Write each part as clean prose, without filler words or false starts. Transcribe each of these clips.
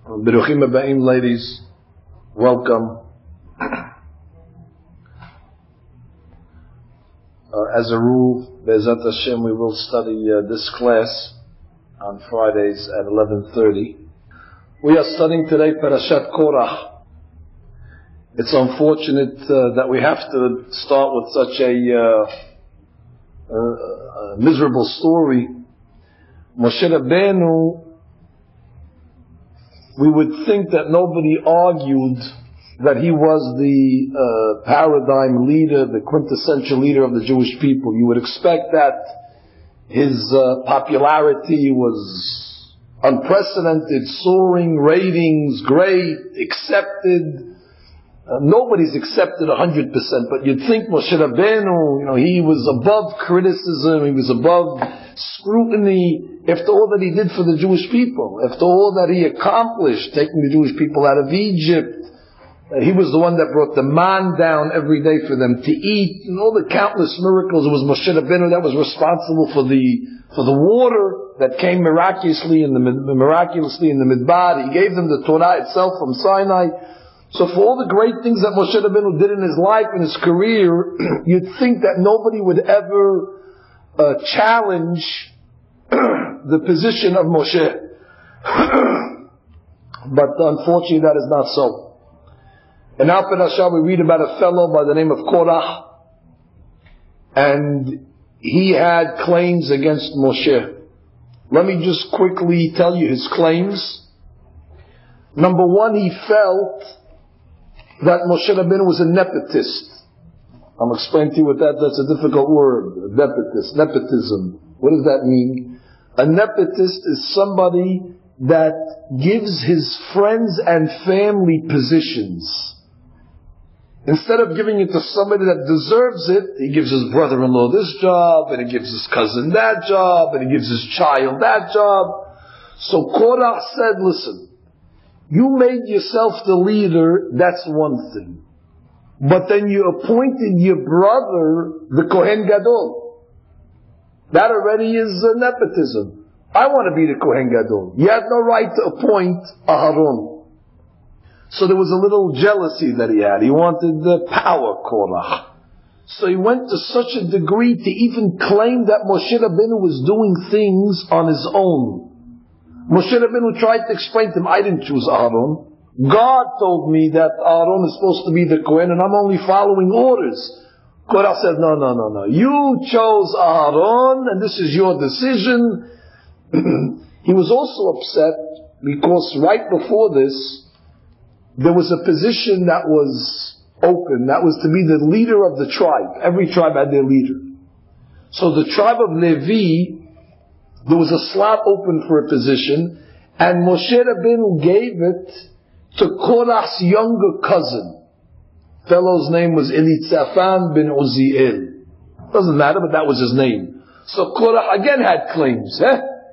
Beruchim Abaim, ladies, welcome. As a rule, Be'ezat Hashem, we will study this class on Fridays at 11:30. We are studying today Parashat Korach. It's unfortunate that we have to start with such a miserable story. Moshe Rabbeinu, we would think that nobody argued that he was the paradigm leader, the quintessential leader of the Jewish people. You would expect that his popularity was unprecedented, soaring, ratings, great, accepted. Nobody's accepted 100%, but you'd think Moshe Rabbeinu, he was above criticism, he was above scrutiny, after all that he did for the Jewish people, after all that he accomplished, taking the Jewish people out of Egypt. He was the one that brought the man down every day for them to eat, and all the countless miracles. It was Moshe Rabbeinu that was responsible for the water that came miraculously in the Midbar. He gave them the Torah itself from Sinai. So for all the great things that Moshe Rabbeinu did in his life and his career, you'd think that nobody would ever challenge the position of Moshe. But unfortunately that is not so. In our Parashat we read about a fellow by the name of Korach, and he had claims against Moshe. Let me just quickly tell you his claims. Number one, he felt that Moshe Rabbeinu was a nepotist. I'm explaining to you what that's a difficult word. Nepotism. What does that mean? A nepotist is somebody that gives his friends and family positions. Instead of giving it to somebody that deserves it, he gives his brother-in-law this job, and he gives his cousin that job, and he gives his child that job. So Korach said, listen, you made yourself the leader, that's one thing. But then you appointed your brother the Kohen Gadol. That already is nepotism. I want to be the Kohen Gadol. You have no right to appoint Aharon. So there was a little jealousy that he had. He wanted the power, Korach. So he went to such a degree to even claim that Moshe Rabbeinu was doing things on his own. Moshe Rabbeinu tried to explain to him, I didn't choose Aaron. God told me that Aaron is supposed to be the Kohen and I'm only following orders. Korach said, no. You chose Aaron and this is your decision. He was also upset because right before this, there was a position that was open, that was to be the leader of the tribe. Every tribe had their leader. So the tribe of Levi, there was a slot open for a position, and Moshe Rabbeinu gave it to Korach's younger cousin. Fellow's name was Elitzaphan bin Uziel. Doesn't matter, but that was his name. So Korach again had claims.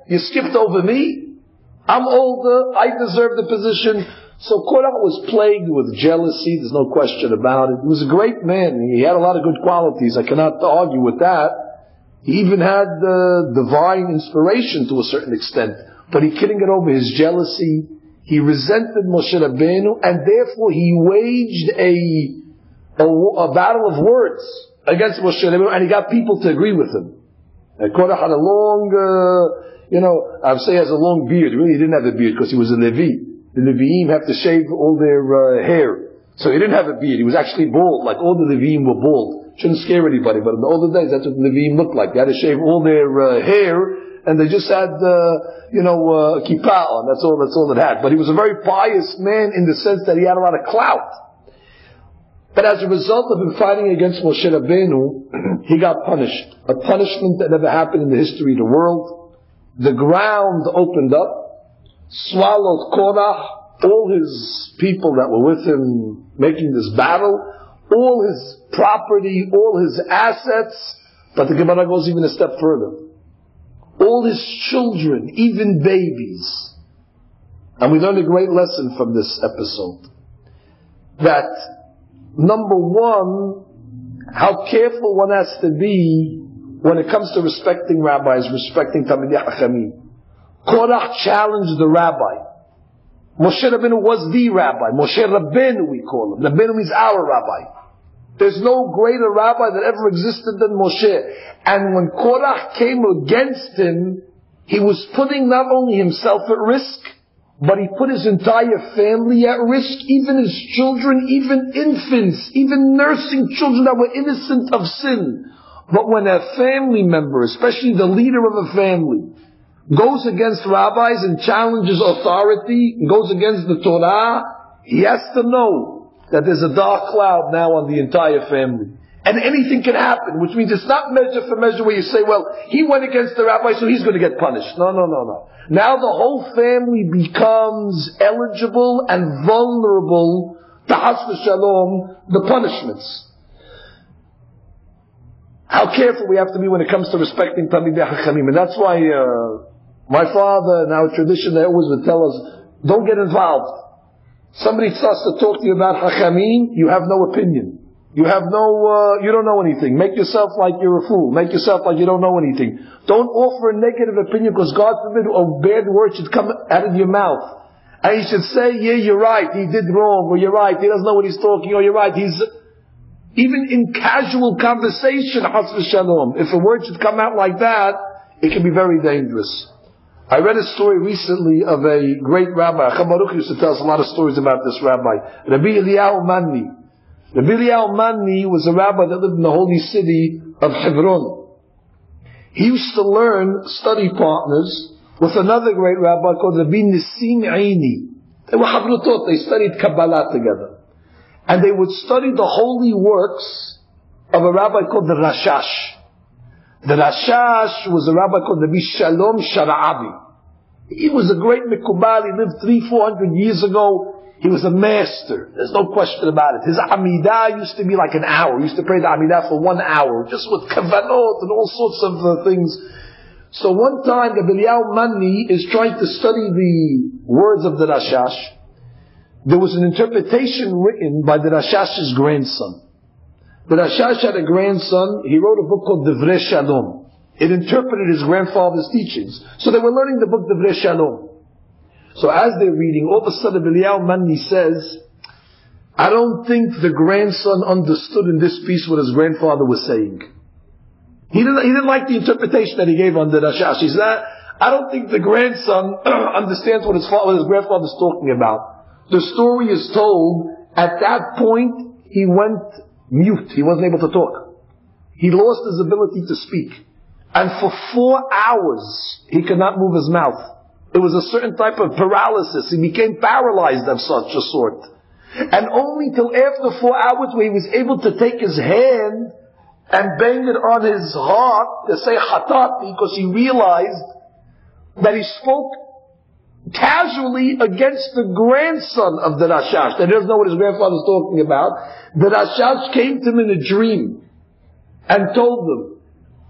You skipped over me? I'm older, I deserve the position. So Korach was plagued with jealousy, there's no question about it. He was a great man, he had a lot of good qualities, I cannot argue with that. He even had divine inspiration to a certain extent, but he couldn't get over his jealousy. He resented Moshe Rabbeinu, and therefore he waged a battle of words against Moshe Rabbeinu, and he got people to agree with him. And Korach had a long, I would say he has a long beard. Really, he didn't have a beard because he was a Levi. The Leviim have to shave all their hair. So he didn't have a beard. He was actually bald, like all the Leviim were bald. Shouldn't scare anybody, but in the older days, that's what the Leviim looked like. They had to shave all their hair, and they just had, kippah on. That's all it had. But he was a very pious man in the sense that he had a lot of clout. But as a result of him fighting against Moshe Rabbeinu, he got punished. A punishment that never happened in the history of the world. The ground opened up, swallowed Korach, all his people that were with him making this battle, all his property, all his assets. But the Gemara goes even a step further. All his children, even babies. And we learned a great lesson from this episode. That, number one, how careful one has to be when it comes to respecting rabbis, respecting Talmidei Chachamim. Korach challenged the rabbi. Moshe Rabbeinu was the rabbi. Moshe Rabbeinu we call him. Rabbeinu means our rabbi. There's no greater rabbi that ever existed than Moshe. And when Korach came against him, he was putting not only himself at risk, but he put his entire family at risk, even his children, even infants, even nursing children that were innocent of sin. But when a family member, especially the leader of a family, goes against rabbis and challenges authority, goes against the Torah, he has to know that there's a dark cloud now on the entire family. And anything can happen, which means it's not measure for measure where you say, well, he went against the rabbi, so he's going to get punished. No. Now the whole family becomes eligible and vulnerable to Chas v'Shalom, the punishments. How careful we have to be when it comes to respecting Talmidei Chachamim. And that's why my father and our tradition, they always would tell us, don't get involved. Somebody starts to talk to you about Chachamim, you have no opinion. You don't know anything. Make yourself like you're a fool. Make yourself like you don't know anything. Don't offer a negative opinion, because God forbid a bad word should come out of your mouth. And you should say, yeah, you're right, he did wrong, or you're right, he doesn't know what he's talking, or you're right, even in casual conversation, Chas v'Shalom, if a word should come out like that, it can be very dangerous. I read a story recently of a great rabbi. Baruch used to tell us a lot of stories about this rabbi. Rabbi Eliyahu Manni. Rabbi Eliyahu Manni was a rabbi that lived in the holy city of Hebron. He used to learn study partners with another great rabbi called Rabbi Nisim Aini. They were Havrutot, they studied Kabbalah together. And they would study the holy works of a rabbi called the Rashash. The Rashash was a rabbi called Rabbi Shalom Sharabi. He was a great Mikubal. He lived 300-400 years ago. He was a master. There's no question about it. His Amidah used to be like an hour. He used to pray the Amidah for 1 hour, just with kavanot and all sorts of things. So one time, the Eliyahu Manni is trying to study the words of the Rashash. There was an interpretation written by the Rashash's grandson. The Rashash had a grandson. He wrote a book called Divrei Shalom. It interpreted his grandfather's teachings. So they were learning the book Divrei Shalom. So as they're reading, all of a sudden Eliyahu Manni says, I don't think the grandson understood in this piece what his grandfather was saying. He didn't like the interpretation that he gave on the Rashash. He said, I don't think the grandson understands what his grandfather's talking about. The story is told, at that point, he went mute. He wasn't able to talk. He lost his ability to speak. And for 4 hours, he could not move his mouth. It was a certain type of paralysis. He became paralyzed of such a sort. And only till after 4 hours where he was able to take his hand and bang it on his heart to say Hatat, because he realized that he spoke casually against the grandson of the Rashash, that he doesn't know what his grandfather is talking about. The Rashash came to him in a dream and told him,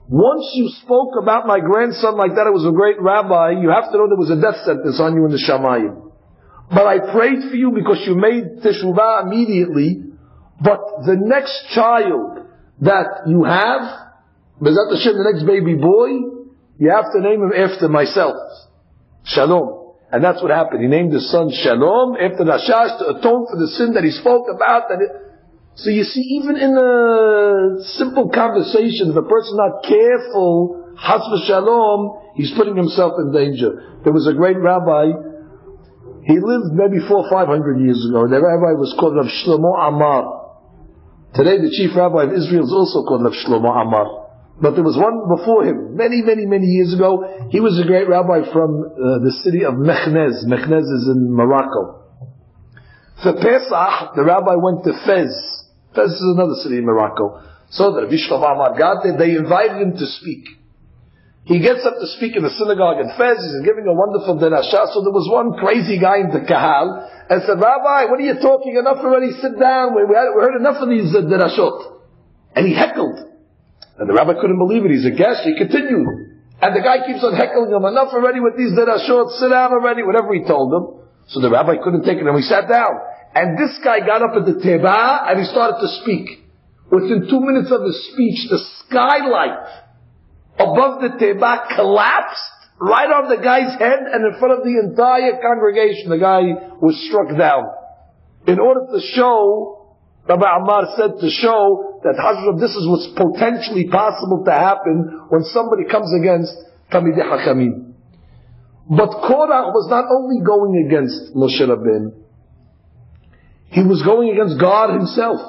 once you spoke about my grandson like that, it was a great rabbi, you have to know there was a death sentence on you in the Shamayim. But I prayed for you because you made teshuvah immediately, but the next child that you have, B'ezrat Hashem, the next baby boy, you have to name him after myself. Shalom. And that's what happened. He named his son Shalom after Rashash to atone for the sin that he spoke about. So you see, even in a simple conversation, if a person's not careful, Chas v'Shalom, he's putting himself in danger. There was a great rabbi, he lived maybe 400 or 500 years ago. The rabbi was called Rav Shlomo Amar. Today the chief rabbi of Israel is also called Rav Shlomo Amar. But there was one before him, many years ago. He was a great rabbi from the city of Mekhnez. Mekhnez is in Morocco. For Pesach, the rabbi went to Fez. Fez is another city in Morocco. So the Rabbi Shlomo Amar got there, they invited him to speak. He gets up to speak in the synagogue in Fez, he's giving a wonderful derasha. So there was one crazy guy in the kahal, and said, Rabbi, what are you talking? Enough already, sit down, we heard enough of these derashot. And he heckled. And the rabbi couldn't believe it, he's a guest, he continued. And the guy keeps on heckling him, enough already with these derashot, sit down already, whatever he told him. So the rabbi couldn't take it, and he sat down. And this guy got up at the teba and he started to speak. Within 2 minutes of his speech, the skylight above the teba collapsed right on the guy's head and in front of the entire congregation. The guy was struck down. In order to show, Rabbi Ammar said, to show that this is what's potentially possible to happen when somebody comes against Talmidei Hakamim. But Korach was not only going against Moshe Rabbeinu, he was going against God himself.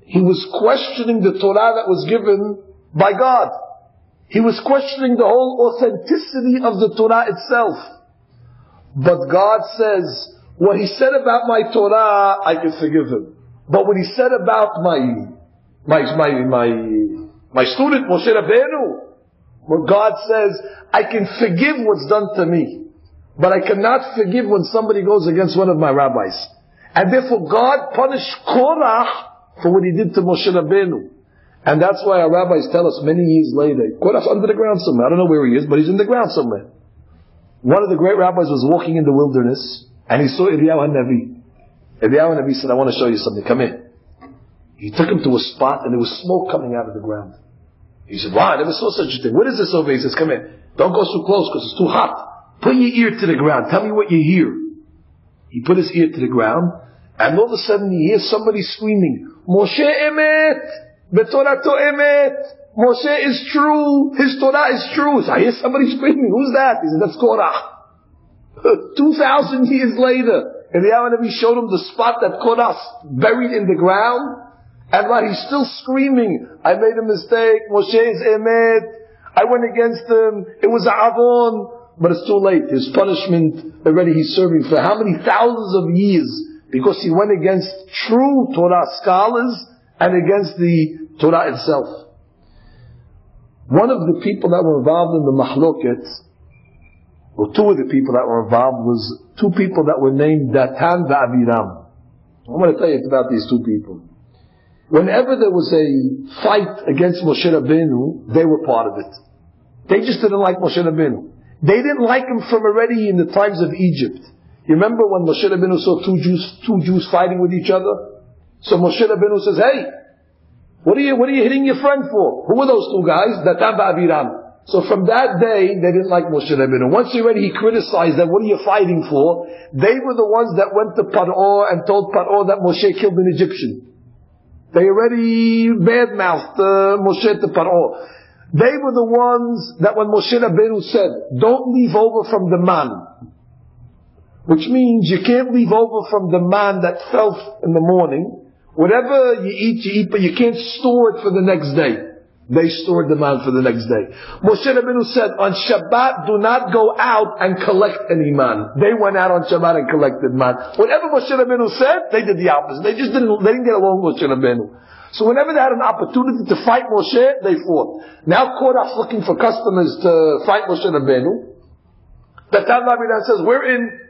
He was questioning the Torah that was given by God. He was questioning the whole authenticity of the Torah itself. But God says, what he said about my Torah, I can forgive him. But what he said about my student Moshe Rabbeinu, where God says, I can forgive what's done to me, but I cannot forgive when somebody goes against one of my rabbis. And therefore God punished Korach for what he did to Moshe Rabbeinu. And that's why our rabbis tell us many years later, Korach's under the ground somewhere. I don't know where he is, but he's in the ground somewhere. One of the great rabbis was walking in the wilderness, and he saw Eliyahu HaNavi. Eliyahu HaNavi said, I want to show you something, come in. He took him to a spot, and there was smoke coming out of the ground. He said, wow, I never saw such a thing. What is this over here? He says, come in. Don't go so close because it's too hot. Put your ear to the ground. Tell me what you hear. He put his ear to the ground, and all of a sudden he hears somebody screaming, Moshe emet, betorato emet. Moshe is true. His Torah is true. So I hear somebody screaming. Who's that? He said, that's Korach. 2,000 years later, and the Navi showed him the spot that Korach buried in the ground. And while he's still screaming, I made a mistake, Moshe is emet, I went against him, it was a avon, but it's too late. His punishment already he's serving for how many thousands of years? Because he went against true Torah scholars and against the Torah itself. One of the people that were involved in the mahloket, or two of the people that were involved, was two people that were named Datan v'Aviram. I want to tell you about these two people. Whenever there was a fight against Moshe Rabbeinu, they were part of it. They just didn't like Moshe Rabbeinu. They didn't like him from already in the times of Egypt. You remember when Moshe Rabbeinu saw two Jews fighting with each other? So Moshe Rabbeinu says, hey, what are you hitting your friend for? Who were those two guys? Datan v'Aviram. So from that day, they didn't like Moshe Rabbeinu. Once already he criticized them, what are you fighting for? They were the ones that went to Paro and told Paro that Moshe killed an Egyptian. They already bad-mouthed Moshe to Paro. They were the ones that when Moshe Rabbeinu said, don't leave over from the man, which means you can't leave over from the man that fell in the morning. Whatever you eat, but you can't store it for the next day. They stored the man for the next day. Moshe Rabbeinu said, on Shabbat, do not go out and collect any man. They went out on Shabbat and collected man. Whatever Moshe Rabbeinu said, they did the opposite. They didn't get along with Moshe Rabbeinu. So whenever they had an opportunity to fight Moshe, they fought. Now Korach's looking for customers to fight Moshe Rabbeinu. The Tal Rabbi says, we're in.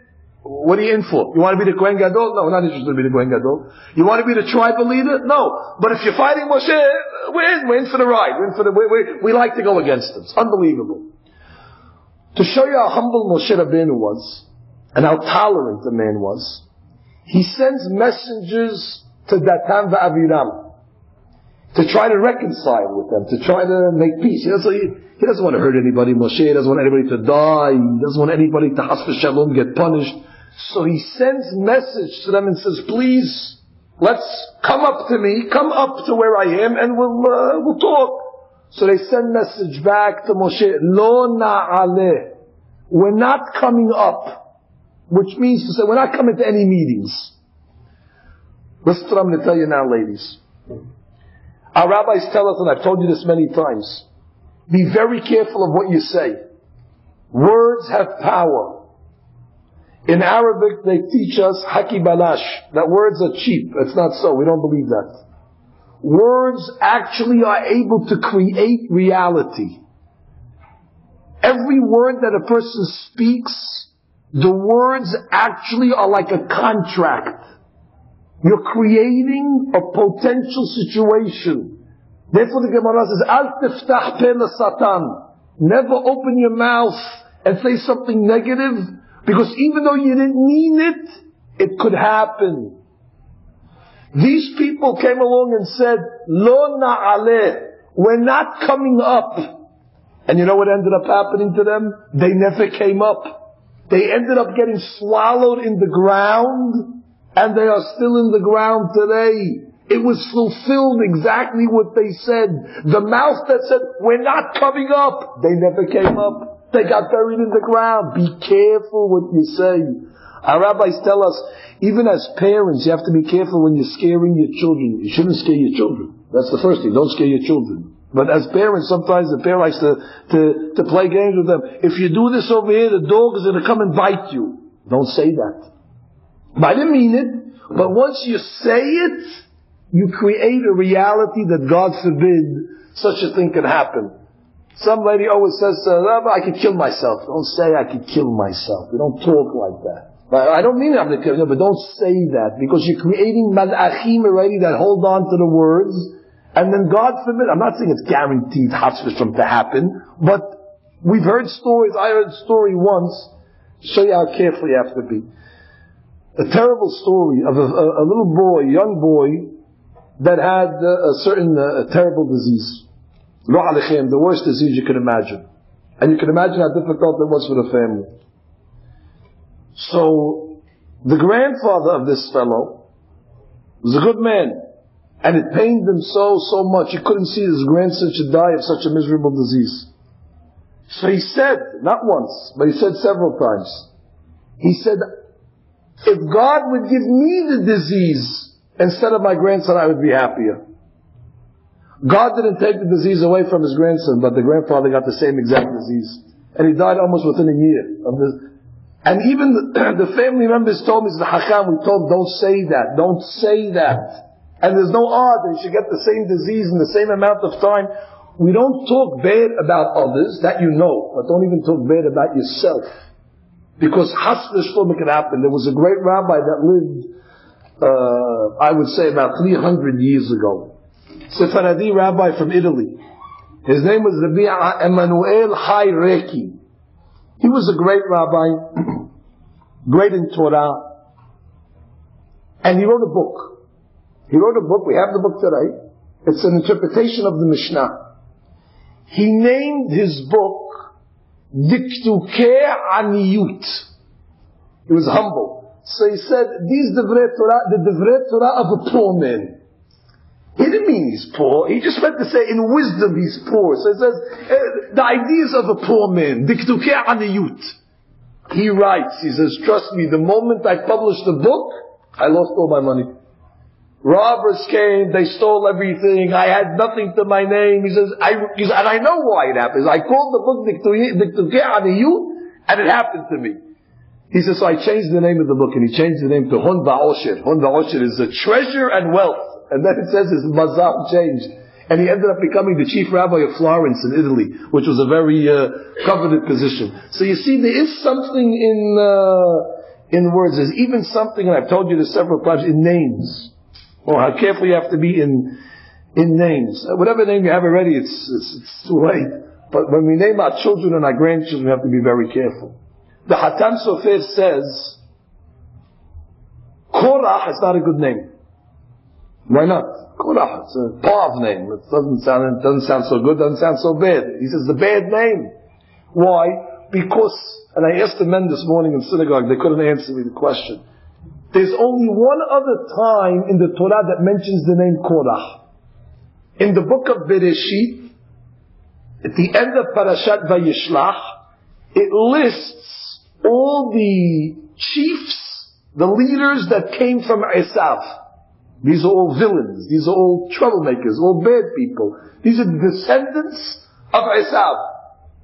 What are you in for? You want to be the Kohen Gadol? No, we're not interested to be the Kohen Gadol. You want to be the tribal leader? No. But if you're fighting Moshe, we're in for the ride. We like to go against him. It's unbelievable. To show you how humble Moshe Rabbeinu was, and how tolerant the man was, he sends messengers to Datan v'Aviram to try to reconcile with them, to try to make peace. He doesn't want to hurt anybody, Moshe. He doesn't want anybody to die. He doesn't want anybody to Chas v'Shalom get punished. So he sends message to them and says, please, let's come up to me, come up to where I am, and we'll talk. So they send message back to Moshe, Lo na'aleh. We're not coming up. Which means to say, we're not coming to any meetings. Listen to what I'm going to tell you now, ladies. Our rabbis tell us, and I've told you this many times, be very careful of what you say. Words have power. In Arabic, they teach us haki balash, that words are cheap. It's not so. We don't believe that. Words actually are able to create reality. Every word that a person speaks, the words actually are like a contract. You're creating a potential situation. Therefore the Gemara says, Al tiftah pe l'satan. Never open your mouth and say something negative, because even though you didn't mean it, it could happen. These people came along and said, Lo na'aleh. We're not coming up. And you know what ended up happening to them? They never came up. They ended up getting swallowed in the ground, and they are still in the ground today. It was fulfilled exactly what they said. The mouth that said, we're not coming up, they never came up. They got buried in the ground. Be careful what you say. Our rabbis tell us, even as parents, you have to be careful when you're scaring your children. You shouldn't scare your children. That's the first thing. Don't scare your children. But as parents, sometimes the parent likes to play games with them. If you do this over here, the dog is going to come and bite you. Don't say that. I didn't mean it. But once you say it, you create a reality that, God forbid, such a thing can happen. Some lady always says, Rabbi, I could kill myself. Don't say I could kill myself. You don't talk like that. I don't mean I'm going to kill you, but don't say that. Because you're creating malachim already that hold on to the words. And then, God forbid, I'm not saying it's guaranteed to happen, but we've heard stories. I heard a story once, to show you how careful you have to be. A terrible story of a little boy, young boy, that had a certain terrible disease. The worst disease you can imagine. And you can imagine how difficult it was for the family. So, the grandfather of this fellow was a good man. And it pained him so much. He couldn't see his grandson should die of such a miserable disease. So he said, not once, but he said several times, he said, if God would give me the disease instead of my grandson, I would be happier. God didn't take the disease away from his grandson, but the grandfather got the same exact disease. And he died almost within a year of this. And even the family members told me, Hakam, we told him, don't say that, don't say that. And there's no odds that you should get the same disease in the same amount of time. We don't talk bad about others, that you know, but don't even talk bad about yourself. Because chas v'shlom can happen. There was a great rabbi that lived, I would say about 300 years ago. Sephardi rabbi from Italy. His name was Rabbi Emanuel Chai Reki. He was a great rabbi, great in Torah, and he wrote a book. He wrote a book, we have the book today. It's an interpretation of the Mishnah. He named his book Diktukei Aniyut. He was humble. So he said, these Divrei Torah, the Divrei Torah of a poor man. He didn't mean he's poor. He just meant to say in wisdom he's poor. So he says, the ideas of a poor man. Diktukei Aniyut. He writes, he says, trust me, the moment I published the book, I lost all my money. Robbers came, they stole everything, I had nothing to my name. He says, and I know why it happens. I called the book Diktukei Aniyut, and it happened to me. He says, so I changed the name of the book, and he changed the name to Hon Va'osher. Hon Va'osher is a treasure and wealth. And then it says his mazal changed. And he ended up becoming the chief rabbi of Florence in Italy, which was a very coveted position. So you see, there is something in words. There's even something, and I've told you this several times, in names. Or how careful you have to be in names. Whatever name you have already, it's too late. But when we name our children and our grandchildren, we have to be very careful. The Hatam Sofer says, Korach is not a good name. Why not? Korach, it's a Pav name. It doesn't sound so good, doesn't sound so bad. He says the bad name. Why? Because, and I asked the men this morning in synagogue, they couldn't answer me the question. There's only one other time in the Torah that mentions the name Korach. In the book of Bereshit, at the end of Parashat Vayishlach, it lists all the chiefs, the leaders that came from Esav. These are all villains, these are all troublemakers, all bad people. These are the descendants of Esav.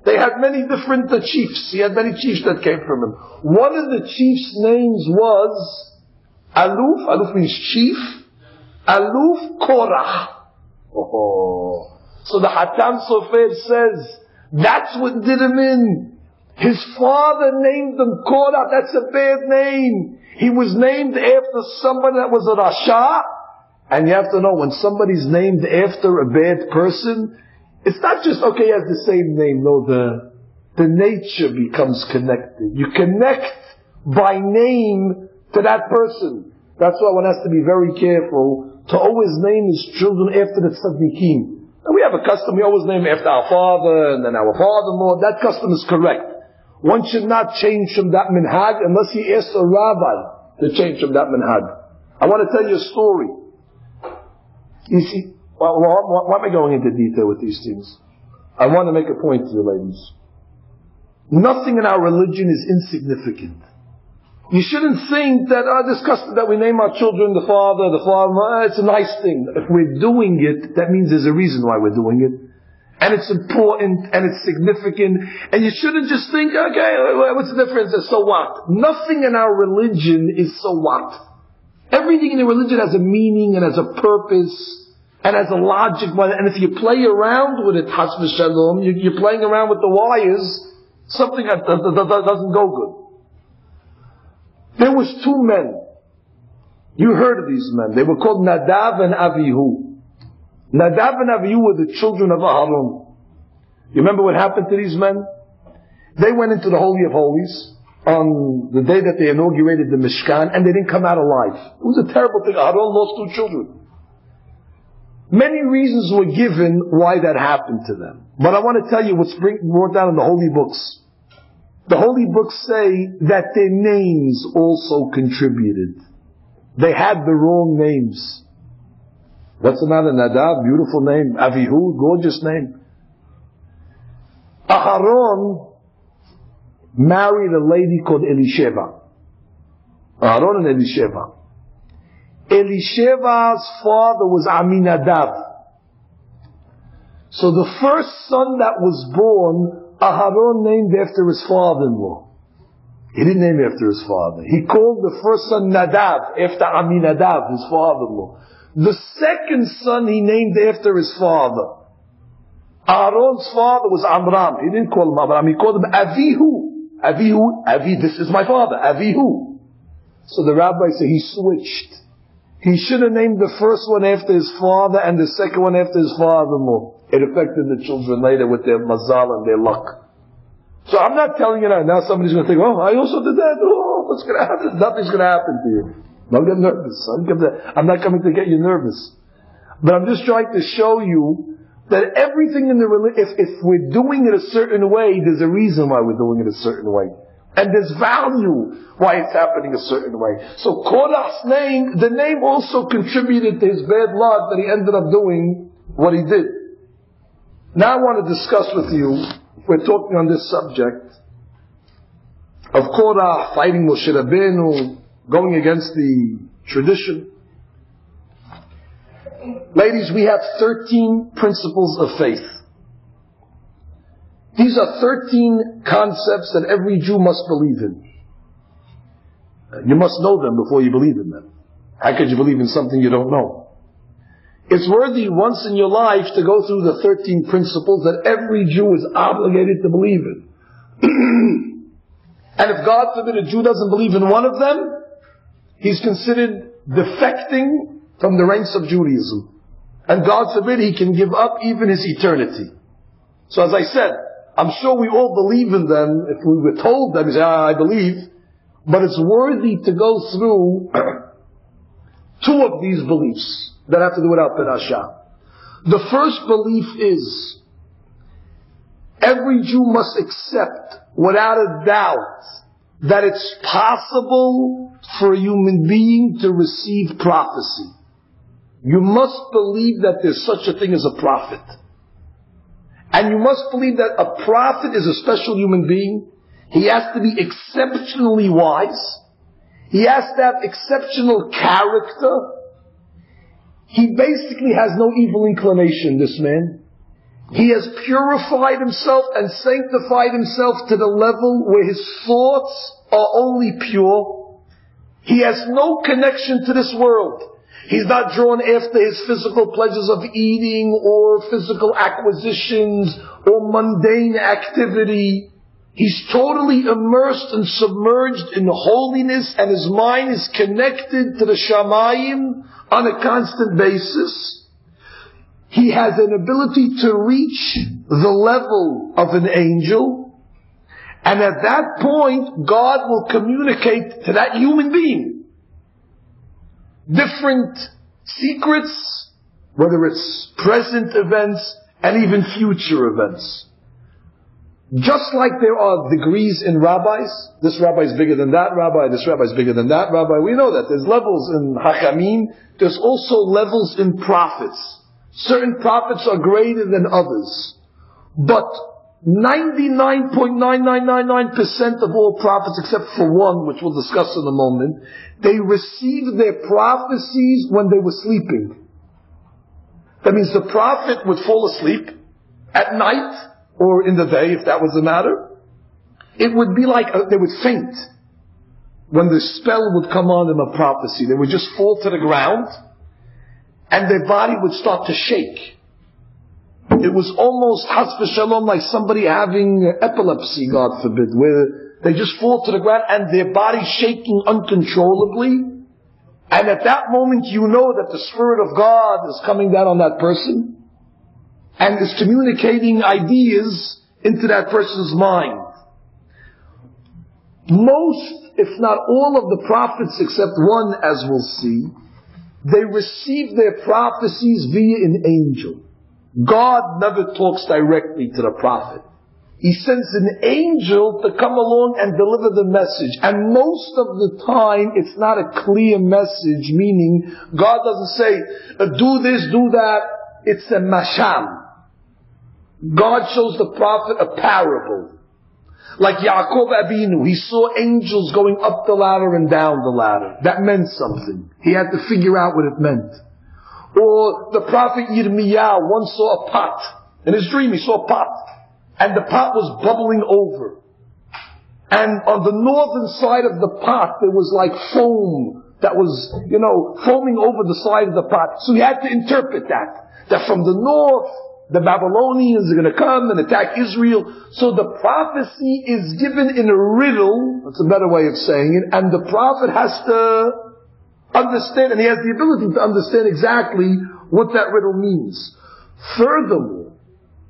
They had many different chiefs. He had many chiefs that came from him. One of the chiefs' names was Aluf. Aluf means chief. Aluf Korach. Oh. So the Hatam Sofer says, that's what did him in. His father named him Korach. That's a bad name. He was named after somebody that was a Rasha. And you have to know, when somebody's named after a bad person, it's not just, okay, he has the same name. No, the nature becomes connected. You connect by name to that person. That's why one has to be very careful to always name his children after the tzaddikim. And we have a custom, we always name after our father and then our father-in-law. That custom is correct. One should not change from that minhag unless he asks a rabbi to change from that minhag. I want to tell you a story. You see, why am I going into detail with these things? I want to make a point to you, ladies. Nothing in our religion is insignificant. You shouldn't think that this custom that we name our children the father, it's a nice thing. If we're doing it, that means there's a reason why we're doing it. And it's important, and it's significant, and you shouldn't just think, okay, what's the difference, so what? Nothing in our religion is so what. Everything in the religion has a meaning, and has a purpose, and has a logic, and if you play around with it, has v'shalom, you're playing around with the wires, something that doesn't go good. There was two men. You heard of these men. They were called Nadav and Avihu. Nadav and Avihu were the children of Aharon. You remember what happened to these men? They went into the Holy of Holies on the day that they inaugurated the Mishkan, and they didn't come out alive. It was a terrible thing. Aharon lost 2 children. Many reasons were given why that happened to them. But I want to tell you what's brought down in the Holy Books. The Holy Books say that their names also contributed. They had the wrong names. What's the matter? Nadav, beautiful name. Avihu, gorgeous name. Aharon married a lady called Elisheva. Aharon and Elisheva. Elisheva's father was Aminadav. So the first son that was born, Aharon named after his father-in-law. He didn't name after his father. He called the first son Nadav, after Aminadav, his father-in-law. The second son he named after his father. Aharon's father was Amram. He didn't call him Amram, he called him Avihu. Avi, this is my father, Avihu. So the rabbi said he switched. He should have named the first one after his father and the second one after his father-in-law. It affected the children later with their mazal and their luck. So I'm not telling you that now somebody's going to think, oh, I also did that. Oh, what's going to happen? Nothing's going to happen to you. Don't get nervous. I'm not coming to get you nervous. But I'm just trying to show you that everything in the religion, if we're doing it a certain way, there's a reason why we're doing it a certain way. And there's value why it's happening a certain way. So Korach's name, the name also contributed to his bad luck that he ended up doing what he did. Now I want to discuss with you, if we're talking on this subject, of Korach fighting Moshe Rabbeinu, going against the tradition. Ladies, we have 13 principles of faith. These are 13 concepts that every Jew must believe in. You must know them before you believe in them. How could you believe in something you don't know? It's worthy once in your life to go through the 13 principles that every Jew is obligated to believe in. And if God forbid a Jew doesn't believe in one of them, he's considered defecting from the ranks of Judaism. And God forbid he can give up even his eternity. So as I said, I'm sure we all believe in them. If we were told them, we say, I believe. But it's worthy to go through 2 of these beliefs that have to do with our Parashat. The first belief is, every Jew must accept, without a doubt, that it's possible for a human being to receive prophecy. You must believe that there's such a thing as a prophet. And you must believe that a prophet is a special human being. He has to be exceptionally wise. He has to have exceptional character. He basically has no evil inclination, this man. He has purified himself and sanctified himself to the level where his thoughts are only pure. He has no connection to this world. He's not drawn after his physical pleasures of eating or physical acquisitions or mundane activity. He's totally immersed and submerged in holiness, and his mind is connected to the Shamayim on a constant basis. He has an ability to reach the level of an angel, and at that point, God will communicate to that human being different secrets, whether it's present events and even future events. Just like there are degrees in rabbis, this rabbi is bigger than that rabbi, this rabbi is bigger than that rabbi, we know that. There's levels in hachamim, there's also levels in prophets. Certain prophets are greater than others. But 99.9999% of all prophets, except for one, which we'll discuss in a moment, they received their prophecies when they were sleeping. That means the prophet would fall asleep at night, or in the day, if that was the matter. It would be like they would faint when the spell would come on them of prophecy. They would just fall to the ground, and their body would start to shake. It was almost, has v'shalom, like somebody having epilepsy, God forbid, where they just fall to the ground and their body shaking uncontrollably. And at that moment you know that the Spirit of God is coming down on that person and is communicating ideas into that person's mind. Most, if not all of the prophets except one, as we'll see, they receive their prophecies via an angel. God never talks directly to the prophet. He sends an angel to come along and deliver the message. And most of the time, it's not a clear message, meaning God doesn't say, do this, do that. It's a mashal. God shows the prophet a parable. Like Yaakov Abinu, he saw angels going up the ladder and down the ladder. That meant something. He had to figure out what it meant. Or the prophet Yirmiyahu once saw a pot. In his dream he saw a pot. And the pot was bubbling over. And on the northern side of the pot there was like foam that was, foaming over the side of the pot. So he had to interpret that. That from the north, the Babylonians are going to come and attack Israel. So the prophecy is given in a riddle. That's a better way of saying it. And the prophet has to understand, and he has the ability to understand exactly what that riddle means. Furthermore,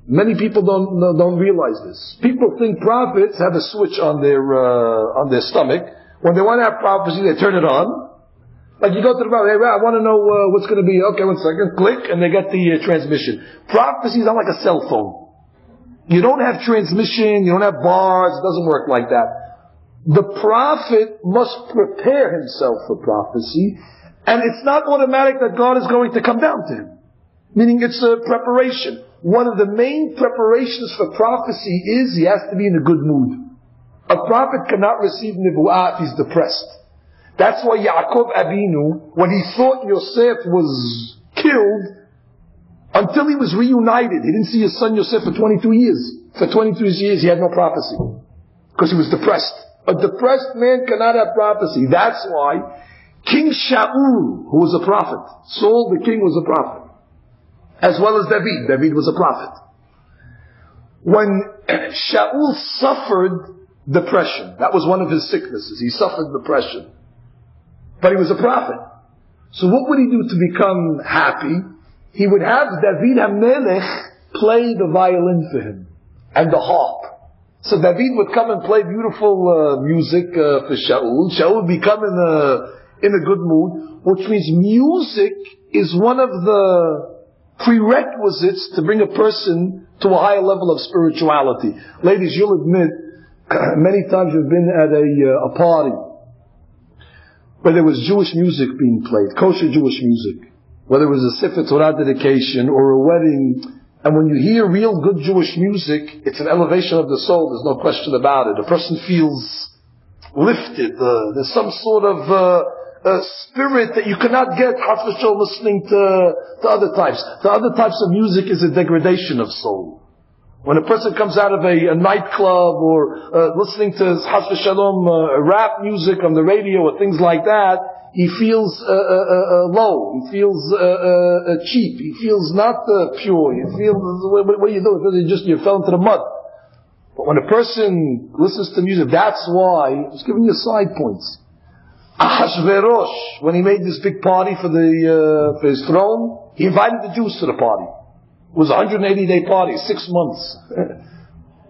many people don't realize this. People think prophets have a switch on their stomach. When they want to have prophecy, they turn it on. Like you go to the rabbi, hey, I want to know what's going to be. Okay, 1 second. Click, and they get the transmission. Prophecy is not like a cell phone. You don't have transmission, you don't have bars, it doesn't work like that. The prophet must prepare himself for prophecy, and it's not automatic that God is going to come down to him. Meaning it's a preparation. One of the main preparations for prophecy is he has to be in a good mood. A prophet cannot receive nibu'ah if he's depressed. That's why Yaakov Abinu, when he thought Yosef was killed, until he was reunited, he didn't see his son Yosef for 22 years. For 22 years he had no prophecy. Because he was depressed. A depressed man cannot have prophecy. That's why King Shaul, who was a prophet, Saul the king was a prophet, as well as David. David was a prophet. When Shaul suffered depression, that was one of his sicknesses. He suffered depression. But he was a prophet. So what would he do to become happy? He would have David HaMelech play the violin for him and the harp. So David would come and play beautiful music for Shaul. Shaul would become in a good mood, which means music is one of the prerequisites to bring a person to a higher level of spirituality. Ladies, you'll admit, many times you've been at a party where there was Jewish music being played, kosher Jewish music, whether it was a Sefer Torah dedication or a wedding. And when you hear real good Jewish music, it's an elevation of the soul, there's no question about it. A person feels lifted. There's some sort of spirit that you cannot get listening to other types. The other types of music is a degradation of soul. When a person comes out of a nightclub or listening to rap music on the radio or things like that, he feels low. He feels cheap. He feels not pure. He feels, what do you do? You fell into the mud. But when a person listens to music, that's why, I'm just giving you side points. Ahashverosh, when he made this big party for his throne, he invited the Jews to the party. It was a 180-day party, 6 months.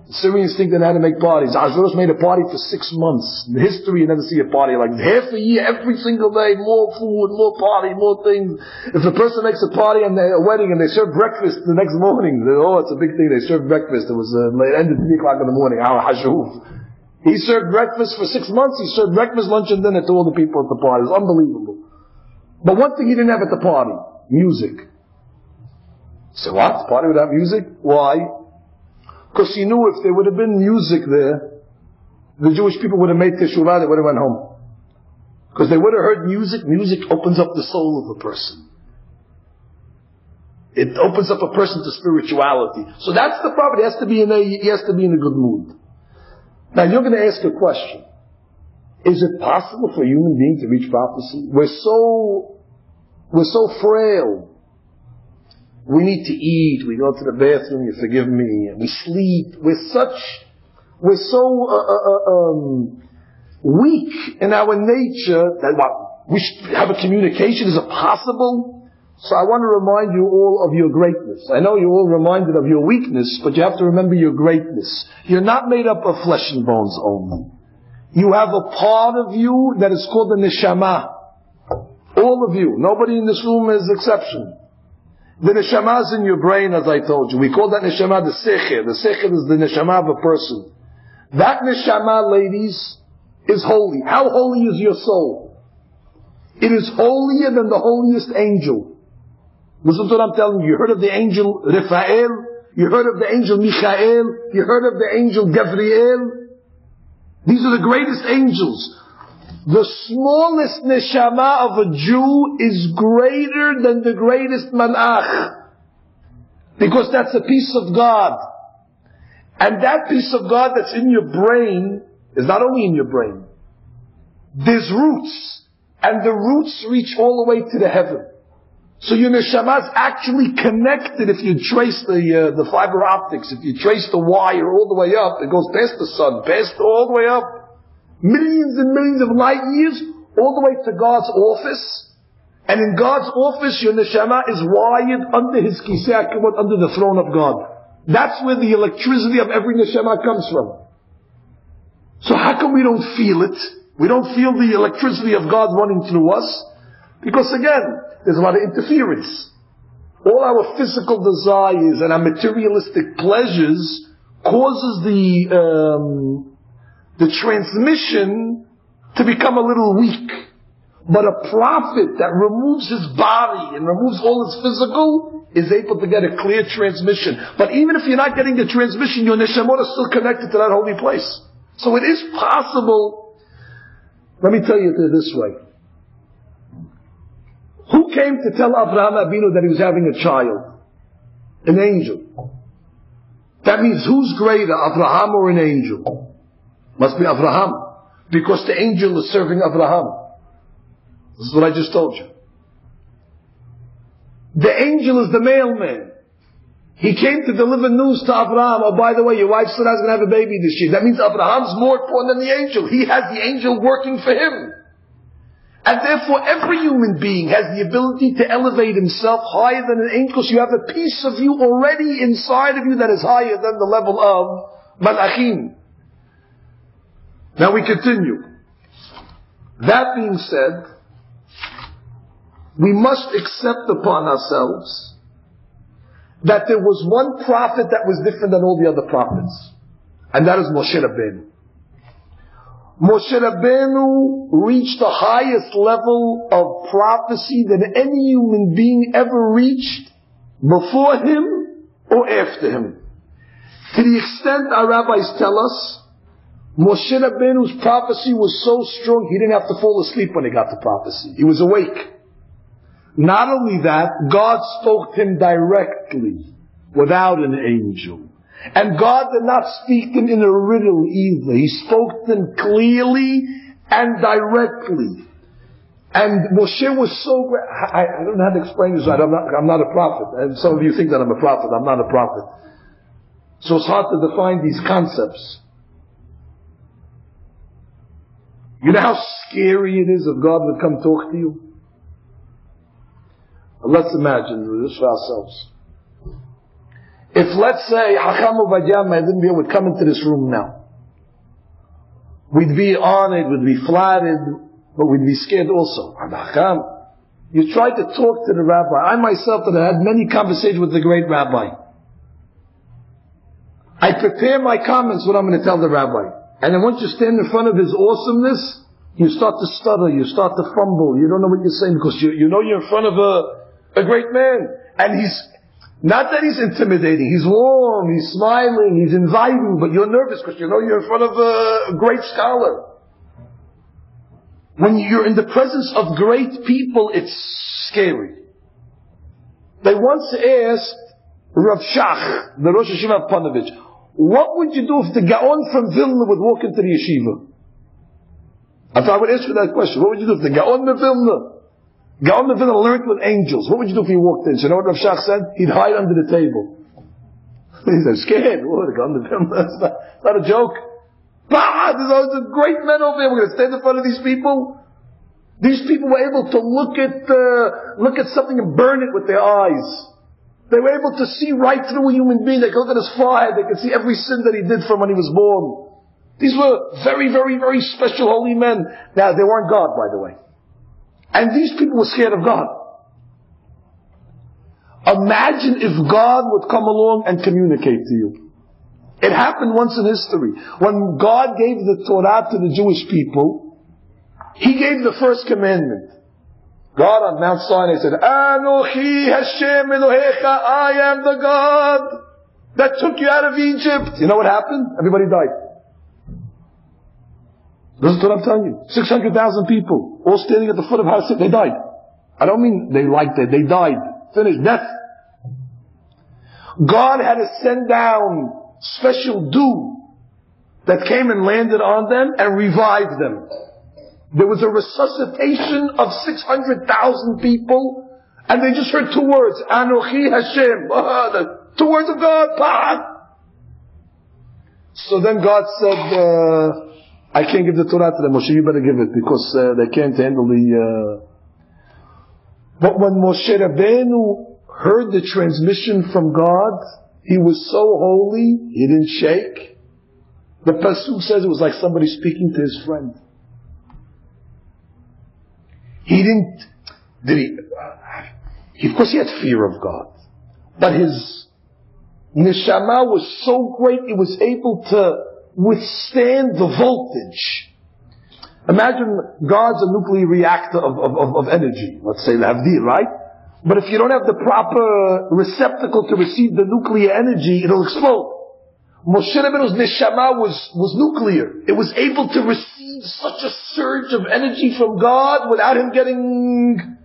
The Syrians think they know how to make parties. Ahasuerus made a party for 6 months. In history, you never see a party like half a year, every single day, more food, more party, more things. If a person makes a party and a wedding and they serve breakfast the next morning, it's a big thing. They serve breakfast. It ended at 3 o'clock in the morning. He served breakfast for 6 months. He served breakfast, lunch, and dinner to all the people at the party. It was unbelievable. But one thing he didn't have at the party: music. So what? The party would have music? Why? Because he knew if there would have been music there, the Jewish people would have made teshuvah, they would have went home. Because they would have heard music. Music opens up the soul of a person. It opens up a person to spirituality. So that's the problem. He has to be in a good mood. Now you're going to ask a question. Is it possible for a human being to reach prophecy? We're so frail. We need to eat, we go to the bathroom, you forgive me, we sleep. We're so weak in our nature that we should have a communication. Is it possible? So I want to remind you all of your greatness. I know you're all reminded of your weakness, but you have to remember your greatness. You're not made up of flesh and bones only. You have a part of you that is called the neshama. All of you. Nobody in this room is exception. The neshama is in your brain, as I told you. We call that neshama the sechir. The sechir is the neshama of a person. That neshama, ladies, is holy. How holy is your soul? It is holier than the holiest angel. Listen to what I'm telling you. You heard of the angel Raphael? You heard of the angel Michael? You heard of the angel Gabriel? These are the greatest angels. The smallest neshama of a Jew is greater than the greatest malach. Because that's a piece of God. And that piece of God that's in your brain is not only in your brain. There's roots. And the roots reach all the way to the heaven. So your neshama is actually connected. If you trace the fiber optics, if you trace the wire all the way up, it goes past the sun, past all the way up. Millions and millions of light years, all the way to God's office. And in God's office, your neshama is wired under His kisei hakavod, under the throne of God. That's where the electricity of every neshama comes from. So how come we don't feel it? We don't feel the electricity of God running through us? Because again, there's a lot of interference. All our physical desires and our materialistic pleasures causes the transmission to become a little weak. But a prophet that removes his body and removes all his physical is able to get a clear transmission. But even if you're not getting the transmission, your neshamot is still connected to that holy place. So it is possible. Let me tell you this way. Who came to tell Abraham Abinu that he was having a child? An angel. That means who's greater, Abraham or an angel? Must be Abraham. Because the angel is serving Abraham. This is what I just told you. The angel is the mailman. He came to deliver news to Abraham. Oh, by the way, your wife Sarah is going to have a baby this year. That means Abraham's more important than the angel. He has the angel working for him. And therefore every human being has the ability to elevate himself higher than an angel. So you have a piece of you already inside of you that is higher than the level of Malachim. Now we continue. That being said, we must accept upon ourselves that there was one prophet that was different than all the other prophets. And that is Moshe Rabbeinu. Moshe Rabbeinu reached the highest level of prophecy that any human being ever reached before him or after him. To the extent our rabbis tell us, Moshe Rabbeinu's prophecy was so strong he didn't have to fall asleep when he got the prophecy. He was awake. Not only that, God spoke to him directly, without an angel. And God did not speak to him in a riddle either. He spoke to him clearly and directly. And Moshe was so great. I don't know how to explain this. I'm not a prophet. And some of you think that I'm a prophet. I'm not a prophet. So it's hard to define these concepts. You know how scary it is if God would come talk to you? Let's imagine this for ourselves. If, let's say, Hacham Ovadia Me'edin would come into this room now, we'd be honored, we'd be flattered, but we'd be scared also. Hacham, you try to talk to the rabbi. I myself that I had many conversations with the great rabbi. I prepare my comments what I'm going to tell the rabbi. And then once you stand in front of his awesomeness, you start to stutter, you start to fumble, you don't know what you're saying because you know you're in front of a great man. And he's, not that he's intimidating, he's warm, he's smiling, he's inviting, but you're nervous because you know you're in front of a great scholar. When you're in the presence of great people, it's scary. They once asked Rav Shach, the Rosh Yeshiva of Panovich, what would you do if the Gaon from Vilna would walk into the yeshiva? If I would ask you that question, what would you do if the Gaon of Vilna learned with angels? What would you do if he walked in? So you know what Rav Shach said? He'd hide under the table. He said, scared. Oh, the Gaon of Vilna, it's not a joke. There's a great men over here. We're going to stand in front of these people. These people were able to look at something and burn it with their eyes. They were able to see right through a human being. They could look at his forehead. They could see every sin that he did from when he was born. These were very, very, very special holy men. Now, they weren't God, by the way. And these people were scared of God. Imagine if God would come along and communicate to you. It happened once in history. When God gave the Torah to the Jewish people, He gave the first commandment. God on Mount Sinai said, Anochi Hashem Elohecha, I am the God that took you out of Egypt. You know what happened? Everybody died. This is what I'm telling you. 600,000 people, all standing at the foot of Har Sinai, they died. I don't mean they liked it, they died. Finished, death. God had to send down special dew that came and landed on them and revived them. There was a resuscitation of 600,000 people, and they just heard two words, Anochi Hashem, the two words of God, So then God said, I can't give the Torah to them, Moshe, you better give it, because they can't handle the... But when Moshe Rabbeinu heard the transmission from God, he was so holy, he didn't shake. The Pasuk says it was like somebody speaking to his friend. He didn't, of course he had fear of God. But his neshama was so great, it was able to withstand the voltage. Imagine God's a nuclear reactor of energy. Let's say Lavdi, right? But if you don't have the proper receptacle to receive the nuclear energy, it'll explode. Moshe Rabbeinu's neshama was nuclear. It was able to receive such a surge of energy from God without him getting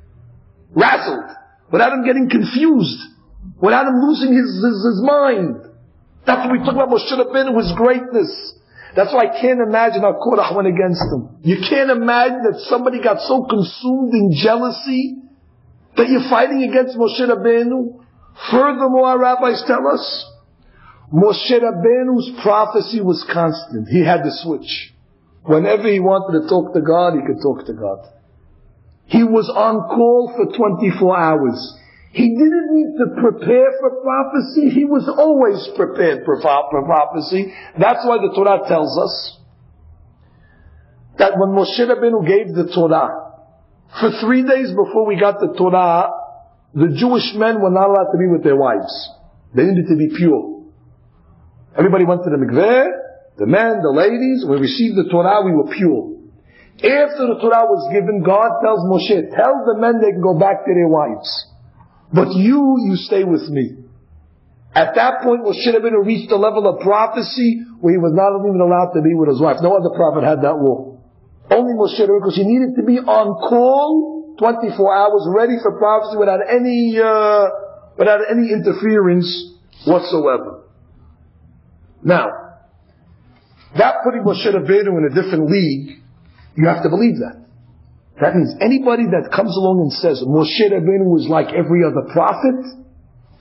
razzled, without him getting confused, without him losing his mind. That's what we talk about Moshe Rabbeinu, his greatness. That's why I can't imagine how Korach went against him. You can't imagine that somebody got so consumed in jealousy that you're fighting against Moshe Rabbeinu. Furthermore, our rabbis tell us, Moshe Rabbeinu's prophecy was constant. He had the switch. Whenever he wanted to talk to God, he could talk to God. He was on call for 24 hours. He didn't need to prepare for prophecy. He was always prepared for prophecy. That's why the Torah tells us that when Moshe Rabbeinu gave the Torah, for 3 days before we got the Torah, the Jewish men were not allowed to be with their wives. They needed to be pure. Everybody went to the mikveh, the men, the ladies. We received the Torah, we were pure. After the Torah was given, God tells Moshe, tell the men they can go back to their wives. But you stay with me. At that point, Moshe Rabbeinu reached the level of prophecy where he was not even allowed to be with his wife. No other prophet had that law. Only Moshe Rabbeinu, because he needed to be on call 24 hours, ready for prophecy without any interference whatsoever. Now, that putting Moshe Rabbeinu in a different league, you have to believe that. That means anybody that comes along and says Moshe Rabbeinu was like every other prophet,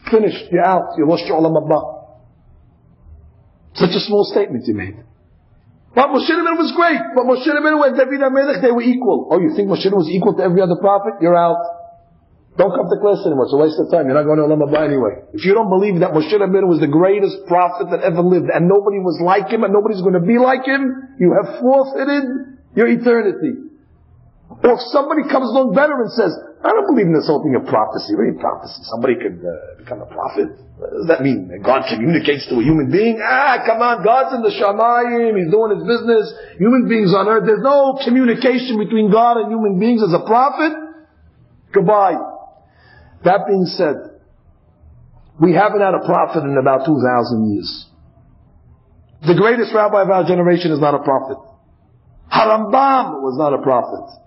finished, you're out, you lost your olam haba. Such a small statement you made. But Moshe Rabbeinu was great. But Moshe Rabbeinu and David HaMelech, they were equal. Oh, you think Moshe Rabbeinu was equal to every other prophet? You're out. Don't come to class anymore. It's a waste of time. You're not going to Olam Haba anyway. If you don't believe that Moshe Rabbeinu was the greatest prophet that ever lived, and nobody was like him, and nobody's going to be like him, you have forfeited your eternity. Or if somebody comes along better and says, I don't believe in this whole thing of prophecy. What do you mean prophecy? Somebody could become a prophet? What does that mean? God communicates to a human being? Come on, God's in the Shamayim, He's doing His business. Human beings on earth, there's no communication between God and human beings as a prophet. Goodbye. That being said, we haven't had a prophet in about 2,000 years. The greatest rabbi of our generation is not a prophet. Harambam was not a prophet.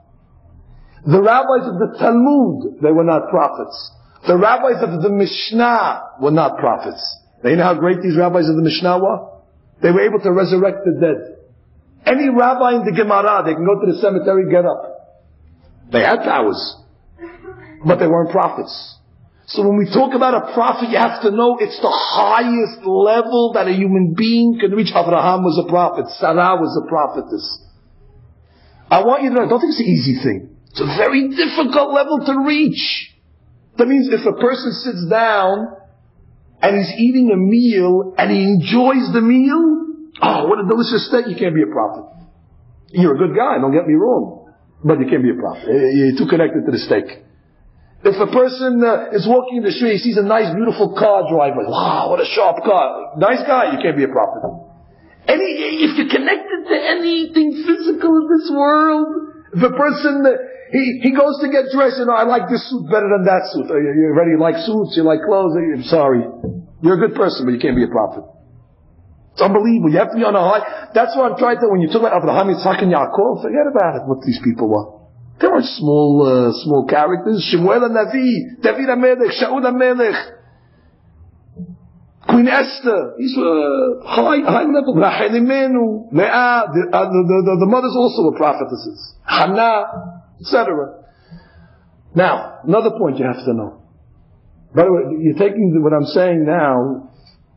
The rabbis of the Talmud, they were not prophets. The rabbis of the Mishnah were not prophets. Now, you know how great these rabbis of the Mishnah were? They were able to resurrect the dead. Any rabbi in the Gemara, they can go to the cemetery, get up. They had powers, but they weren't prophets. So when we talk about a prophet, you have to know it's the highest level that a human being can reach. Abraham was a prophet. Sarah was a prophetess. I want you to know, I don't think it's an easy thing. It's a very difficult level to reach. That means if a person sits down and he's eating a meal and he enjoys the meal, oh, what a delicious steak, you can't be a prophet. You're a good guy, don't get me wrong, but you can't be a prophet. You're too connected to the steak. If a person is walking in the street, he sees a nice, beautiful car driving, wow, what a sharp car. Nice guy, you can't be a prophet. If you're connected to anything physical in this world, if a person, he goes to get dressed, I like this suit better than that suit. You already like suits, you like clothes, I'm sorry. You're a good person, but you can't be a prophet. It's unbelievable. You have to be on a high. That's what I'm trying to, when you talk about Abraham, Yitzhak, and Yaakov, forget about it, what these people were. They weren't small characters. Shemuel HaNavi, David HaMelech, Shaul HaMelech, Queen Esther, these were high level. Rachel Imenu, Leah, the mothers also were prophetesses. Hannah, etc. Now, another point you have to know. By the way, you're taking what I'm saying now,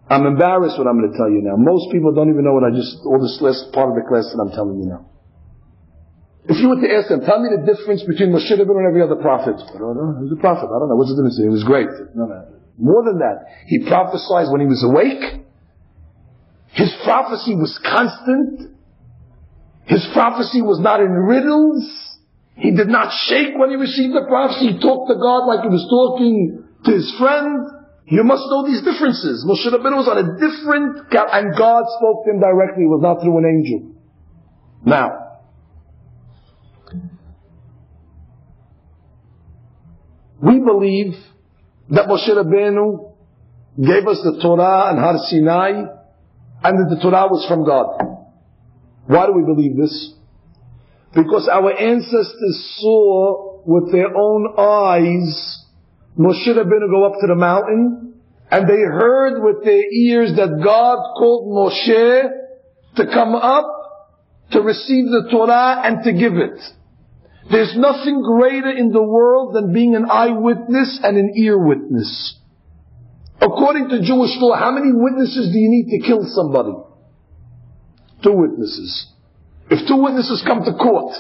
I'm embarrassed what I'm going to tell you now. Most people don't even know what all this last part of the class that I'm telling you now. If you were to ask them, tell me the difference between Moshe Rabbeinu and every other prophet. I don't know. He was a prophet. I don't know. What's the difference? He was great. No. More than that. He prophesied when he was awake. His prophecy was constant. His prophecy was not in riddles. He did not shake when he received the prophecy. He talked to God like he was talking to his friend. You must know these differences. Moshe Rabbeinu was on a different, and God spoke to him directly. It was not through an angel. Now, we believe that Moshe Rabbeinu gave us the Torah and Har Sinai, and that the Torah was from God. Why do we believe this? Because our ancestors saw with their own eyes Moshe Rabbeinu go up to the mountain, and they heard with their ears that God called Moshe to come up to receive the Torah and to give it. There's nothing greater in the world than being an eyewitness and an ear witness. According to Jewish law, how many witnesses do you need to kill somebody? 2 witnesses. If 2 witnesses come to court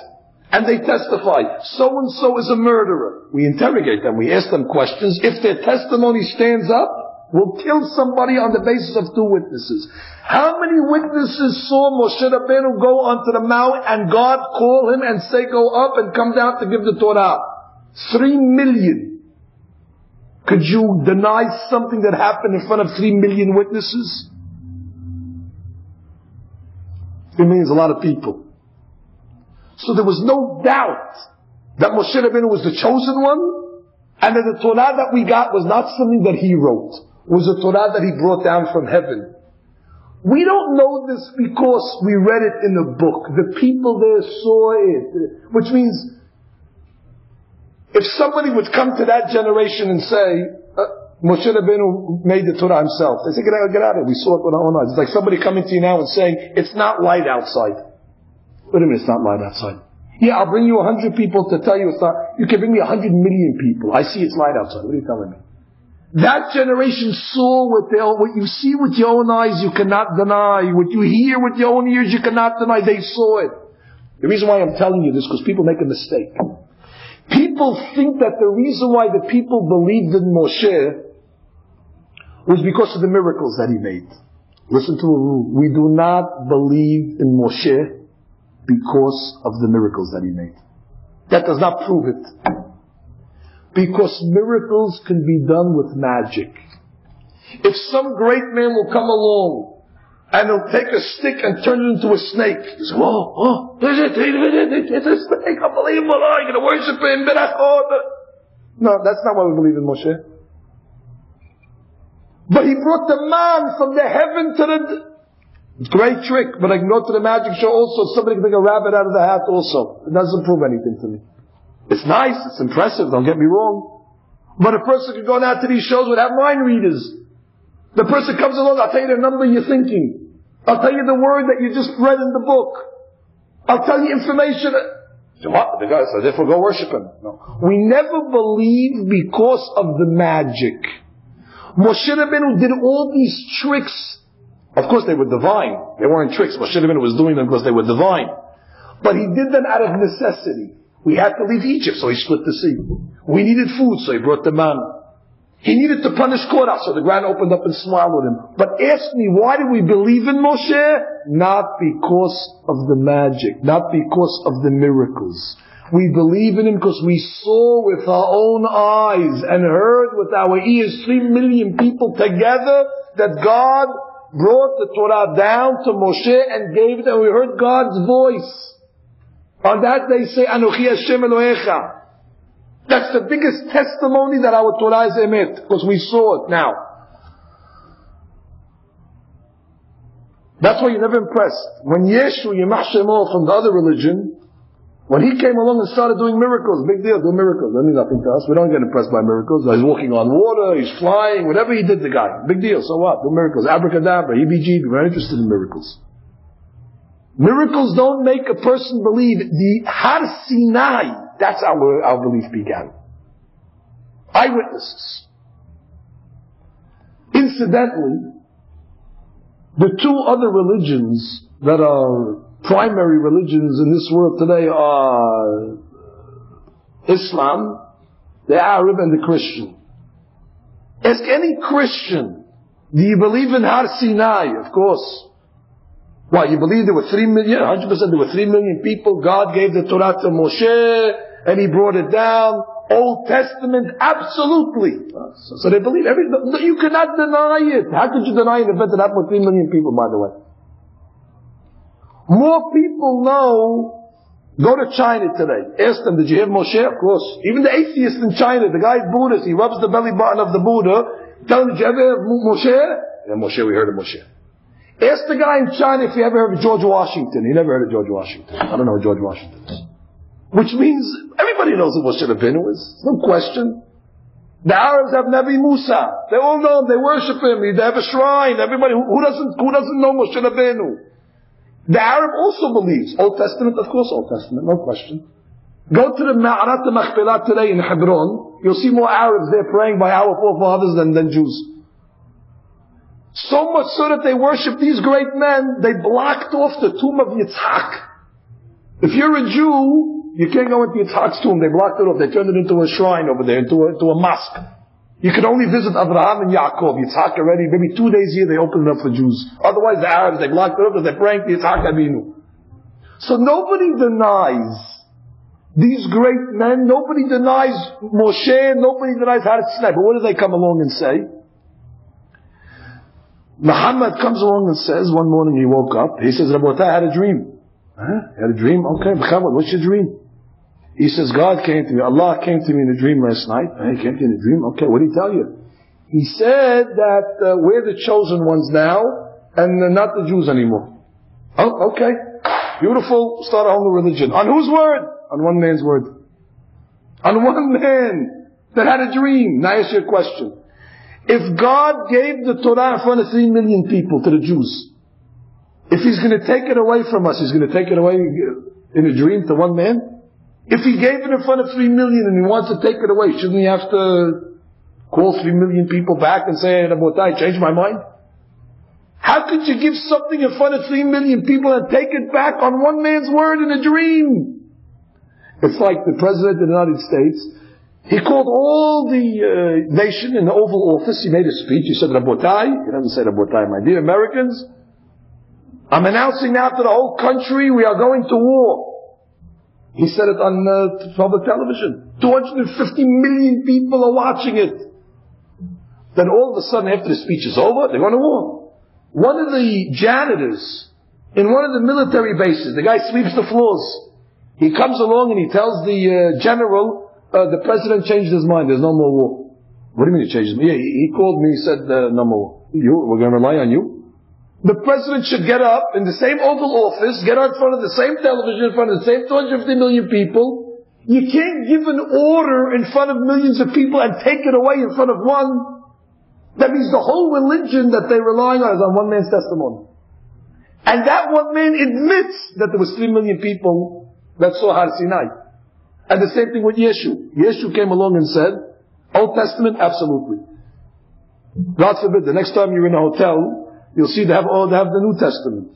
and they testify, so-and-so is a murderer, we interrogate them, we ask them questions. If their testimony stands up, we'll kill somebody on the basis of 2 witnesses. How many witnesses saw Moshe Rabbeinu go onto the mount and God call him and say go up and come down to give the Torah? 3 million. Could you deny something that happened in front of 3 million witnesses? 3 million is a lot of people. So there was no doubt that Moshe Rabbeinu was the chosen one, and that the Torah that we got was not something that he wrote. It was a Torah that he brought down from heaven. We don't know this because we read it in a book. The people there saw it. Which means, if somebody would come to that generation and say, Moshe Rabbeinu made the Torah himself, they say, get out of it. We saw it with our own eyes. It's like somebody coming to you now and saying, it's not light outside. Wait a minute, it's not light outside. Yeah, I'll bring you 100 people to tell you it's not. You can bring me 100 million people. I see it's light outside. What are you telling me? That generation saw what you see with your own eyes, you cannot deny. What you hear with your own ears, you cannot deny. They saw it. The reason why I'm telling you this, because people make a mistake. People think that the reason why the people believed in Moshe was because of the miracles that he made. Listen to a rule. We do not believe in Moshe because of the miracles that he made. That does not prove it. Because miracles can be done with magic. If some great man will come along and he'll take a stick and turn it into a snake. You say, whoa, it's a snake, unbelievable, you're going to worship him, no, that's not why we believe in Moshe. But he brought the man from the heaven to the... Great trick, but I can go to the magic show also, somebody can take a rabbit out of the hat also. It doesn't prove anything to me. It's nice, it's impressive, don't get me wrong. But a person can go down to these shows without mind readers. The person comes along, I'll tell you the number you're thinking. I'll tell you the word that you just read in the book. I'll tell you information. So what? The guy says, therefore go worship him. No. We never believe because of the magic. Moshe Rabbeinu did all these tricks. Of course they were divine. They weren't tricks. Moshe Rabbeinu was doing them because they were divine. But he did them out of necessity. We had to leave Egypt, so he split the sea. We needed food, so he brought the manna. He needed to punish Korach, so the ground opened up and swallowed him. But ask me, why do we believe in Moshe? Not because of the magic, not because of the miracles. We believe in him because we saw with our own eyes and heard with our ears 3 million people together that God brought the Torah down to Moshe and gave it, and we heard God's voice. On that they say, Anochi Hashem Elohecha. That's the biggest testimony that our Torah is emet, because we saw it now. That's why you're never impressed. When Yeshu, Yemach Shemo from the other religion, when he came along and started doing miracles, big deal, do miracles. That means nothing to us. We don't get impressed by miracles. He's walking on water, he's flying, whatever he did, the guy. Big deal, so what? Do miracles. Abracadabra, EBG, we're not interested in miracles. Miracles don't make a person believe. The Har Sinai, that's how our belief began. Eyewitnesses. Incidentally, the two other religions that are primary religions in this world today are Islam, the Arab, and the Christian. Ask any Christian, do you believe in Har Sinai? Of course. Why, you believe there were 3 million, 100% there were 3 million people, God gave the Torah to Moshe, and he brought it down. Old Testament, absolutely. So they believe everything. You cannot deny it. How could you deny an event that happened with 3 million people, by the way? More people know. Go to China today. Ask them, did you hear Moshe? Of course. Even the atheist in China, the guy is Buddhist, he rubs the belly button of the Buddha. Tell him, did you ever hear Moshe? Yeah, Moshe, we heard of Moshe. Ask the guy in China if he ever heard of George Washington. He never heard of George Washington. I don't know who George Washington is. Which means everybody knows who Moshe Rabbeinu is. No question. The Arabs have Nabi Musa. They all know him. They worship him. They have a shrine. Everybody who doesn't know Moshe Rabbeinu. The Arab also believes. Old Testament, of course, Old Testament, no question. Go to the Ma'arat al-Makhbilat today in Hebron. You'll see more Arabs there praying by our forefathers than Jews. So much so that they worship these great men, they blocked off the tomb of Yitzhak. If you're a Jew, you can't go into Yitzhak's tomb. They blocked it off. They turned it into a shrine over there, into a mosque. You can only visit Abraham and Yaakov. Yitzhak already, maybe 2 days a year they open it up for Jews. Otherwise the Arabs, they blocked it up because they're praying to Yitzhak Avinu. So nobody denies these great men. Nobody denies Moshe. Nobody denies Har Sinai. But what do they come along and say? Muhammad comes along and says, one morning he woke up, he says, Rabbi, I had a dream. Huh? You had a dream? Okay, Muhammad, what's your dream? He says, God came to me, Allah came to me in a dream last night. He came to you in a dream? Okay, what did he tell you? He said that we're the chosen ones now, and not the Jews anymore. Oh, okay. Beautiful, start a whole new religion. On whose word? On one man's word. On one man that had a dream. Now I ask you a question. If God gave the Torah in front of 3 million people, to the Jews, if He's going to take it away from us, He's going to take it away in a dream to one man? If He gave it in front of 3 million and He wants to take it away, shouldn't He have to call 3 million people back and say, Rabotai, change my mind? How could you give something in front of 3 million people and take it back on one man's word in a dream? It's like the President of the United States. He called all the nation in the Oval Office. He made a speech. He said, Rabotai. He doesn't say Rabotai, my dear Americans. I'm announcing now to the whole country we are going to war. He said it on public television. 250 million people are watching it. Then all of a sudden, after the speech is over, they're going to war. One of the janitors in one of the military bases, the guy sweeps the floors. He comes along and he tells the general, the president changed his mind. There's no more war. What do you mean he changed his mind? Yeah, he called me. He said, no more war. We're going to rely on you. The president should get up in the same Oval Office, get out in front of the same television, in front of the same 250 million people. You can't give an order in front of millions of people and take it away in front of one. That means the whole religion that they're relying on is on one man's testimony. And that one man admits that there was 3 million people that saw Har Sinai. And the same thing with Yeshu. Yeshu came along and said, Old Testament, absolutely. God forbid, the next time you're in a hotel, you'll see they have the New Testament.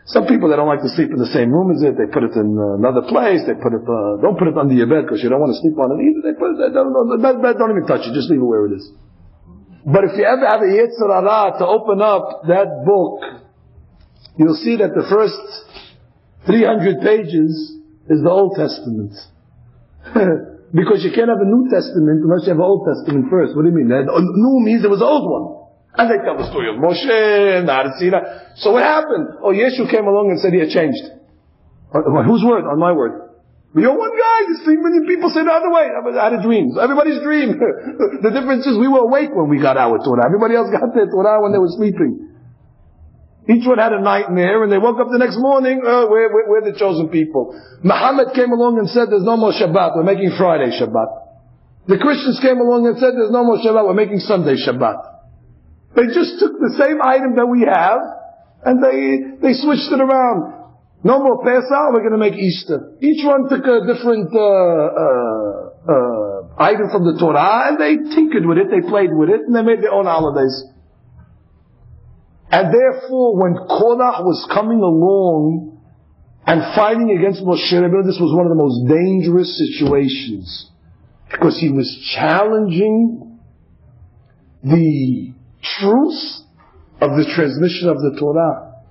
Some people, they don't like to sleep in the same room as it. They put it in another place. They put it, don't put it under your bed because you don't want to sleep on it either. They put it, don't even touch it. Just leave it where it is. But if you ever have a Yetzer Hara to open up that book, you'll see that the first 300 pages is the Old Testament. Because you can't have a New Testament unless you have an Old Testament first. What do you mean? New means there was an old one. And they tell the story of Moshe and Har Sinai. So what happened? Oh, Yeshu came along and said he had changed. Whose word? On my word. But you're one guy. There's 3 million people say the other way. I had a dream. Everybody's dream. The difference is we were awake when we got our Torah. Everybody else got their Torah when they were sleeping. Each one had a nightmare and they woke up the next morning, we're the chosen people. Muhammad came along and said there's no more Shabbat. We're making Friday Shabbat. The Christians came along and said there's no more Shabbat. We're making Sunday Shabbat. They just took the same item that we have, and they switched it around. No more Pesach, we're going to make Easter. Each one took a different item from the Torah, and they tinkered with it, they played with it, and they made their own holidays. And therefore, when Korach was coming along and fighting against Moshe Rabbeinu, this was one of the most dangerous situations. Because he was challenging the truth of the transmission of the Torah.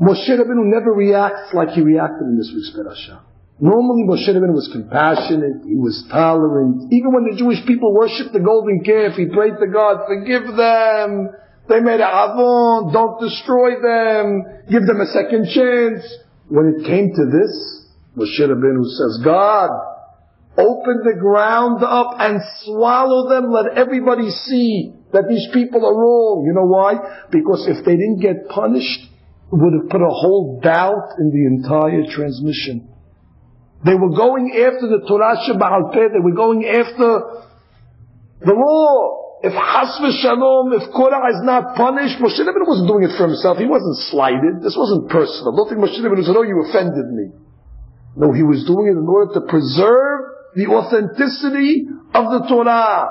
Moshe Rabbeinu never reacts like he reacted in this week's parasha. Normally Moshe Rabbeinu was compassionate, he was tolerant. Even when the Jewish people worshipped the golden calf, he prayed to God, forgive them, they made a avon, don't destroy them, give them a second chance. When it came to this, Moshe Rabbeinu says, God, open the ground up and swallow them, let everybody see that these people are wrong. You know why? Because if they didn't get punished, it would have put a whole doubt in the entire transmission. They were going after the Torah Sheba'al Peh, they were going after the law. If Has v'Shalom, if Korach is not punished, Moshe Rabbeinu wasn't doing it for himself. He wasn't slighted. This wasn't personal. Don't think Moshe Rabbeinu said, oh, you offended me. No, he was doing it in order to preserve the authenticity of the Torah.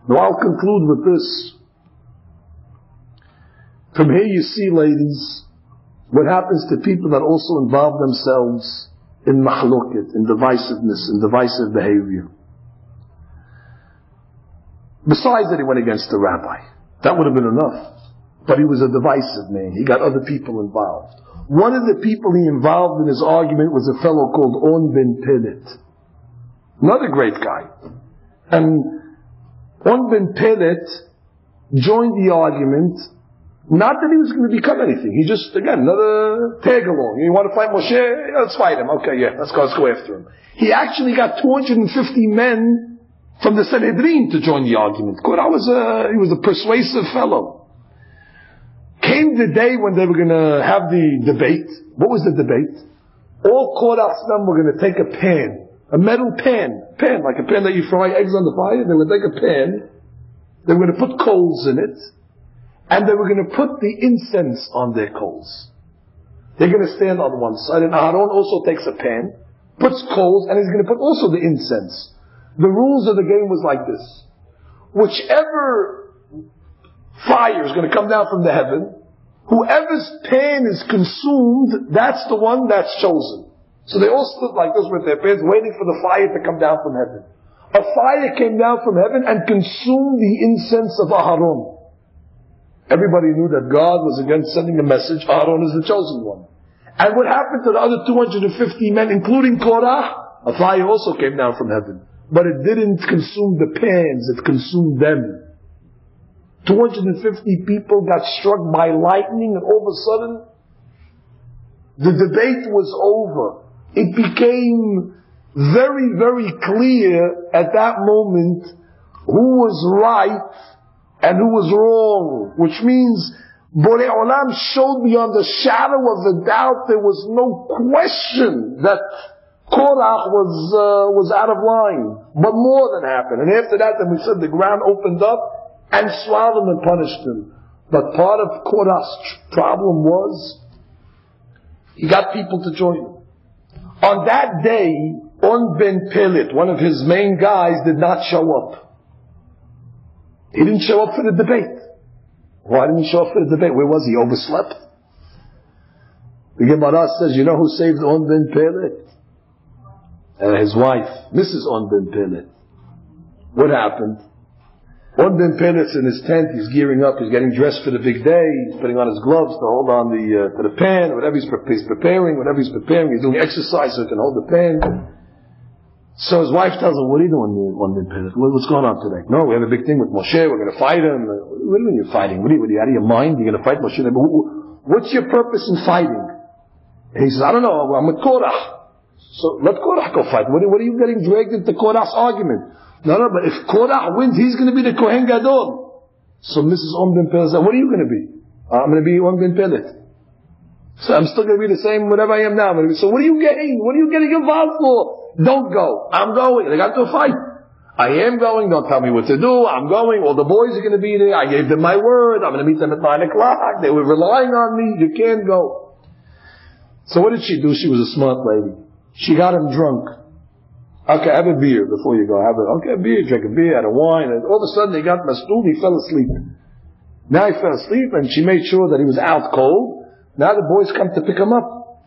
Now I'll conclude with this. From here you see, ladies, what happens to people that also involve themselves in mahloket, in divisiveness, in divisive behavior. Besides that he went against the rabbi. That would have been enough. But he was a divisive man. He got other people involved. One of the people he involved in his argument was a fellow called On ben Pelet. Another great guy. And On ben Pelet joined the argument, not that he was going to become anything. He just, again, another tag along. You want to fight Moshe? Let's fight him. Okay, yeah, let's go after him. He actually got 250 men from the Sanhedrin to join the argument. Korach he was a persuasive fellow. Came the day when they were going to have the debate. What was the debate? All Korach's men were going to take a pan, a metal pan, like a pan that you fry eggs on the fire. They would take a pan, they were going to put coals in it, and they were going to put the incense on their coals. They're going to stand on one side, and Aaron also takes a pan, puts coals, and he's going to put also the incense. The rules of the game was like this. Whichever fire is going to come down from the heaven, whoever's pan is consumed, that's the one that's chosen. So they all stood like this with their pants, waiting for the fire to come down from heaven. A fire came down from heaven and consumed the incense of Aharon. Everybody knew that God was again sending a message. Aharon is the chosen one. And what happened to the other 250 men, including Korach? A fire also came down from heaven. But it didn't consume the pans, it consumed them. 250 people got struck by lightning, and all of a sudden, the debate was over. It became very, very clear at that moment who was right and who was wrong. Which means, Borei Olam showed beyond the shadow of a doubt, there was no question that Korach was out of line. But more than happened. And after that, then we said the ground opened up and swallowed him and punished him. But part of Korach's problem was, he got people to join him. On that day, On ben Pelet, one of his main guys, did not show up. He didn't show up for the debate. Why didn't he show up for the debate? Where was he? Overslept? The Gemara says, you know who saved On ben Pelet? His wife, Mrs. On ben Pelet. What happened? On ben Pelet's in his tent, he's gearing up, he's getting dressed for the big day, he's putting on his gloves to hold on to the pan, whatever he's preparing, he's doing exercise so he can hold the pan. So his wife tells him, what are you doing, On ben Pelet? What's going on today? No, we have a big thing with Moshe, we're going to fight him. What do you mean you're fighting? What are you out of your mind? You're going to fight Moshe? What's your purpose in fighting? And he says, I don't know, I'm with Korach. So let Korach go fight. What are you getting dragged into Korach's argument? No, but if Korach wins, he's going to be the Kohen Gadol. So Mrs. On ben Pelet said, what are you going to be? I'm going to be On ben Pelet. So I'm still going to be the same, whatever I am now. So what are you getting? What are you getting involved for? Don't go. I'm going. They got to fight. I am going. Don't tell me what to do. I'm going. All the boys are going to be there. I gave them my word. I'm going to meet them at 9 o'clock. They were relying on me. You can't go. So what did she do? She was a smart lady. She got him drunk. Okay, have a beer before you go. A beer, drink a beer, had a wine, and all of a sudden he got Mansour, he fell asleep. Now he fell asleep, and she made sure that he was out cold. Now the boys come to pick him up.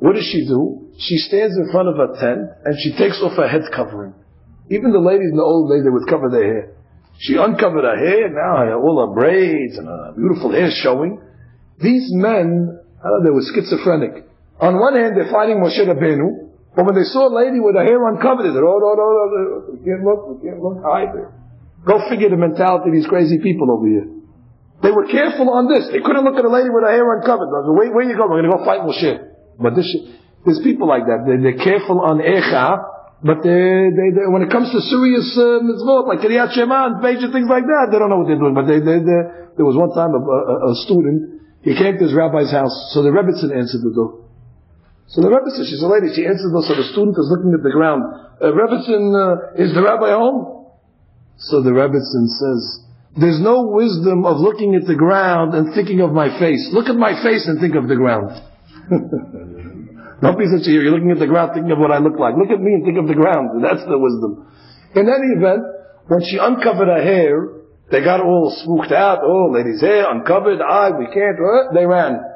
What does she do? She stands in front of her tent, and she takes off her head covering. Even the ladies in the old days, they would cover their hair. She uncovered her hair, now all her braids, and her beautiful hair showing. These men, they were schizophrenic. On one hand, they're fighting Moshe Rabbeinu, but when they saw a lady with her hair uncovered, they said, oh, no, we can't look, hide there. Go figure the mentality of these crazy people over here. They were careful on this. They couldn't look at a lady with her hair uncovered. They said, where you go? We're going to go fight Moshe. But there's people like that. They're careful on Echa, but when it comes to serious mitzvot, like Kriyat Shema and major things like that, they don't know what they're doing. But there was one time a student, he came to his rabbi's house, so the Rebbitzin answered the door. So the Rebbe says, she's a lady, she answers us, so the student is looking at the ground. Rebbetzin, is the rabbi home? So the Rebbetzin says, there's no wisdom of looking at the ground and thinking of my face. Look at my face and think of the ground. Don't be such a you're looking at the ground thinking of what I look like. Look at me and think of the ground. That's the wisdom. In any event, when she uncovered her hair, they got all spooked out. Oh, lady's hair uncovered, we can't. They ran.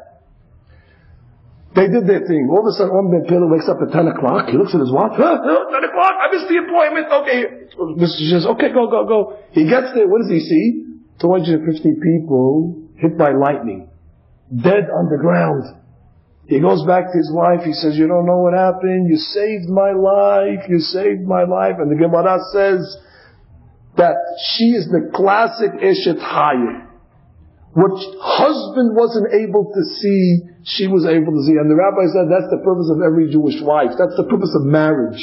They did their thing. All of a sudden, On ben Pelet wakes up at 10 o'clock. He looks at his watch. 10 o'clock? I missed the appointment. Okay. Mr. says, okay, go. He gets there. What does he see? 250 people hit by lightning. Dead on the ground. He goes back to his wife. He says, you don't know what happened. You saved my life. You saved my life. And the Gemara says that she is the classic Eshet Hayim. What husband wasn't able to see, she was able to see. And the rabbi said that's the purpose of every Jewish wife. That's the purpose of marriage.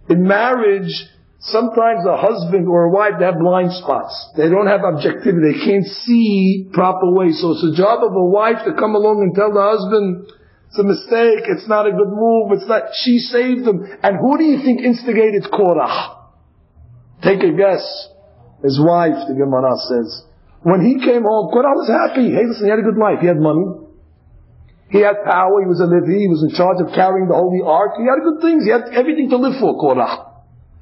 In marriage, sometimes a husband or a wife, they have blind spots. They don't have objectivity. They can't see proper ways. So it's the job of a wife to come along and tell the husband, it's a mistake, it's not a good move, it's not. She saved them. And who do you think instigated Korach? Take a guess. His wife, the Gemara says. When he came home, Korach was happy. Hey, listen, he had a good life. He had money. He had power. He was a Levi. He was in charge of carrying the Holy Ark. He had good things. He had everything to live for, Korach.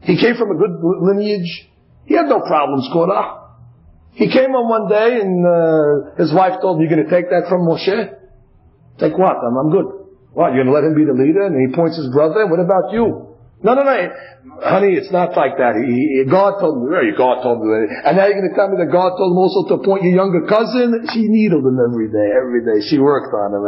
He came from a good lineage. He had no problems, Korach. He came on one day and his wife told him, you're going to take that from Moshe? Take what? I'm good. What, you're going to let him be the leader? And he points his brother, what about you? No. Honey, it's not like that. God told me. God told me. And now you're going to tell me that God told him also to appoint your younger cousin? She needled him every day. She worked on him.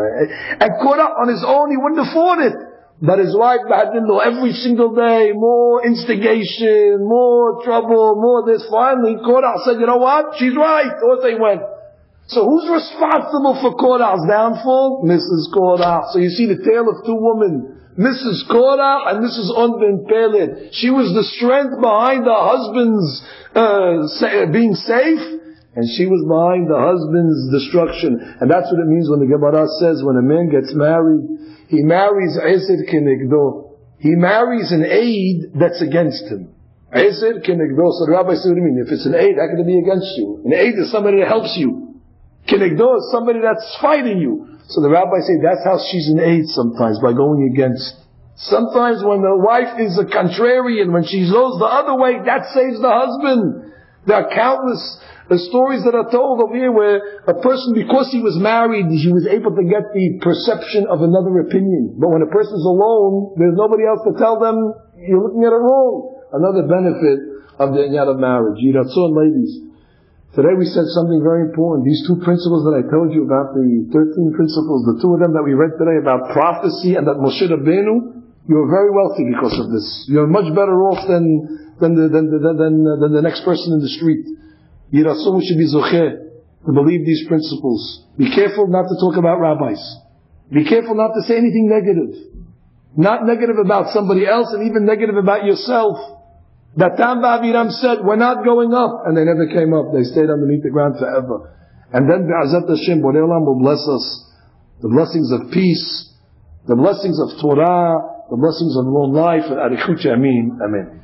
And Korach on his own, he wouldn't afford it. But his wife had to know every single day, more instigation, more trouble, more this. Finally, Korach said, you know what? She's right. Off they went. So who's responsible for Korach's downfall? Mrs. Korach. So you see the tale of two women. Mrs. Korach and Mrs. On ben Peled. She was the strength behind the husband's being safe, and she was behind the husband's destruction. And that's what it means when the Gemara says when a man gets married, he marries Ezer Kenegdo. He marries an aid that's against him. Ezer Kenegdo. So the Rabbi said, what do you mean? If it's an aid, how can it be against you? An aid is somebody that helps you. Kenegdo is somebody that's fighting you. So the rabbis say that's how she's an aid sometimes, by going against. Sometimes when the wife is a contrarian, when she goes the other way, that saves the husband. There are countless stories that are told over here where a person, because he was married, he was able to get the perception of another opinion. But when a person's alone, there's nobody else to tell them, you're looking at it wrong. Another benefit of the inyan of marriage. Yiratzon, ladies. Today we said something very important. These two principles that I told you about, the 13 principles, the two of them that we read today about prophecy and that Moshe Rabbeinu, you're very wealthy because of this. You're much better off than the next person in the street. Yiratzon, we should be zocheh to believe these principles. Be careful not to talk about rabbis. Be careful not to say anything negative. Not negative about somebody else and even negative about yourself. That Tam Aviram said, we're not going up. And they never came up. They stayed underneath the ground forever. And then Be'azat Hashem, Borei Olam will bless us. The blessings of peace, the blessings of Torah, the blessings of long life, and Arichut Yamin. Amen.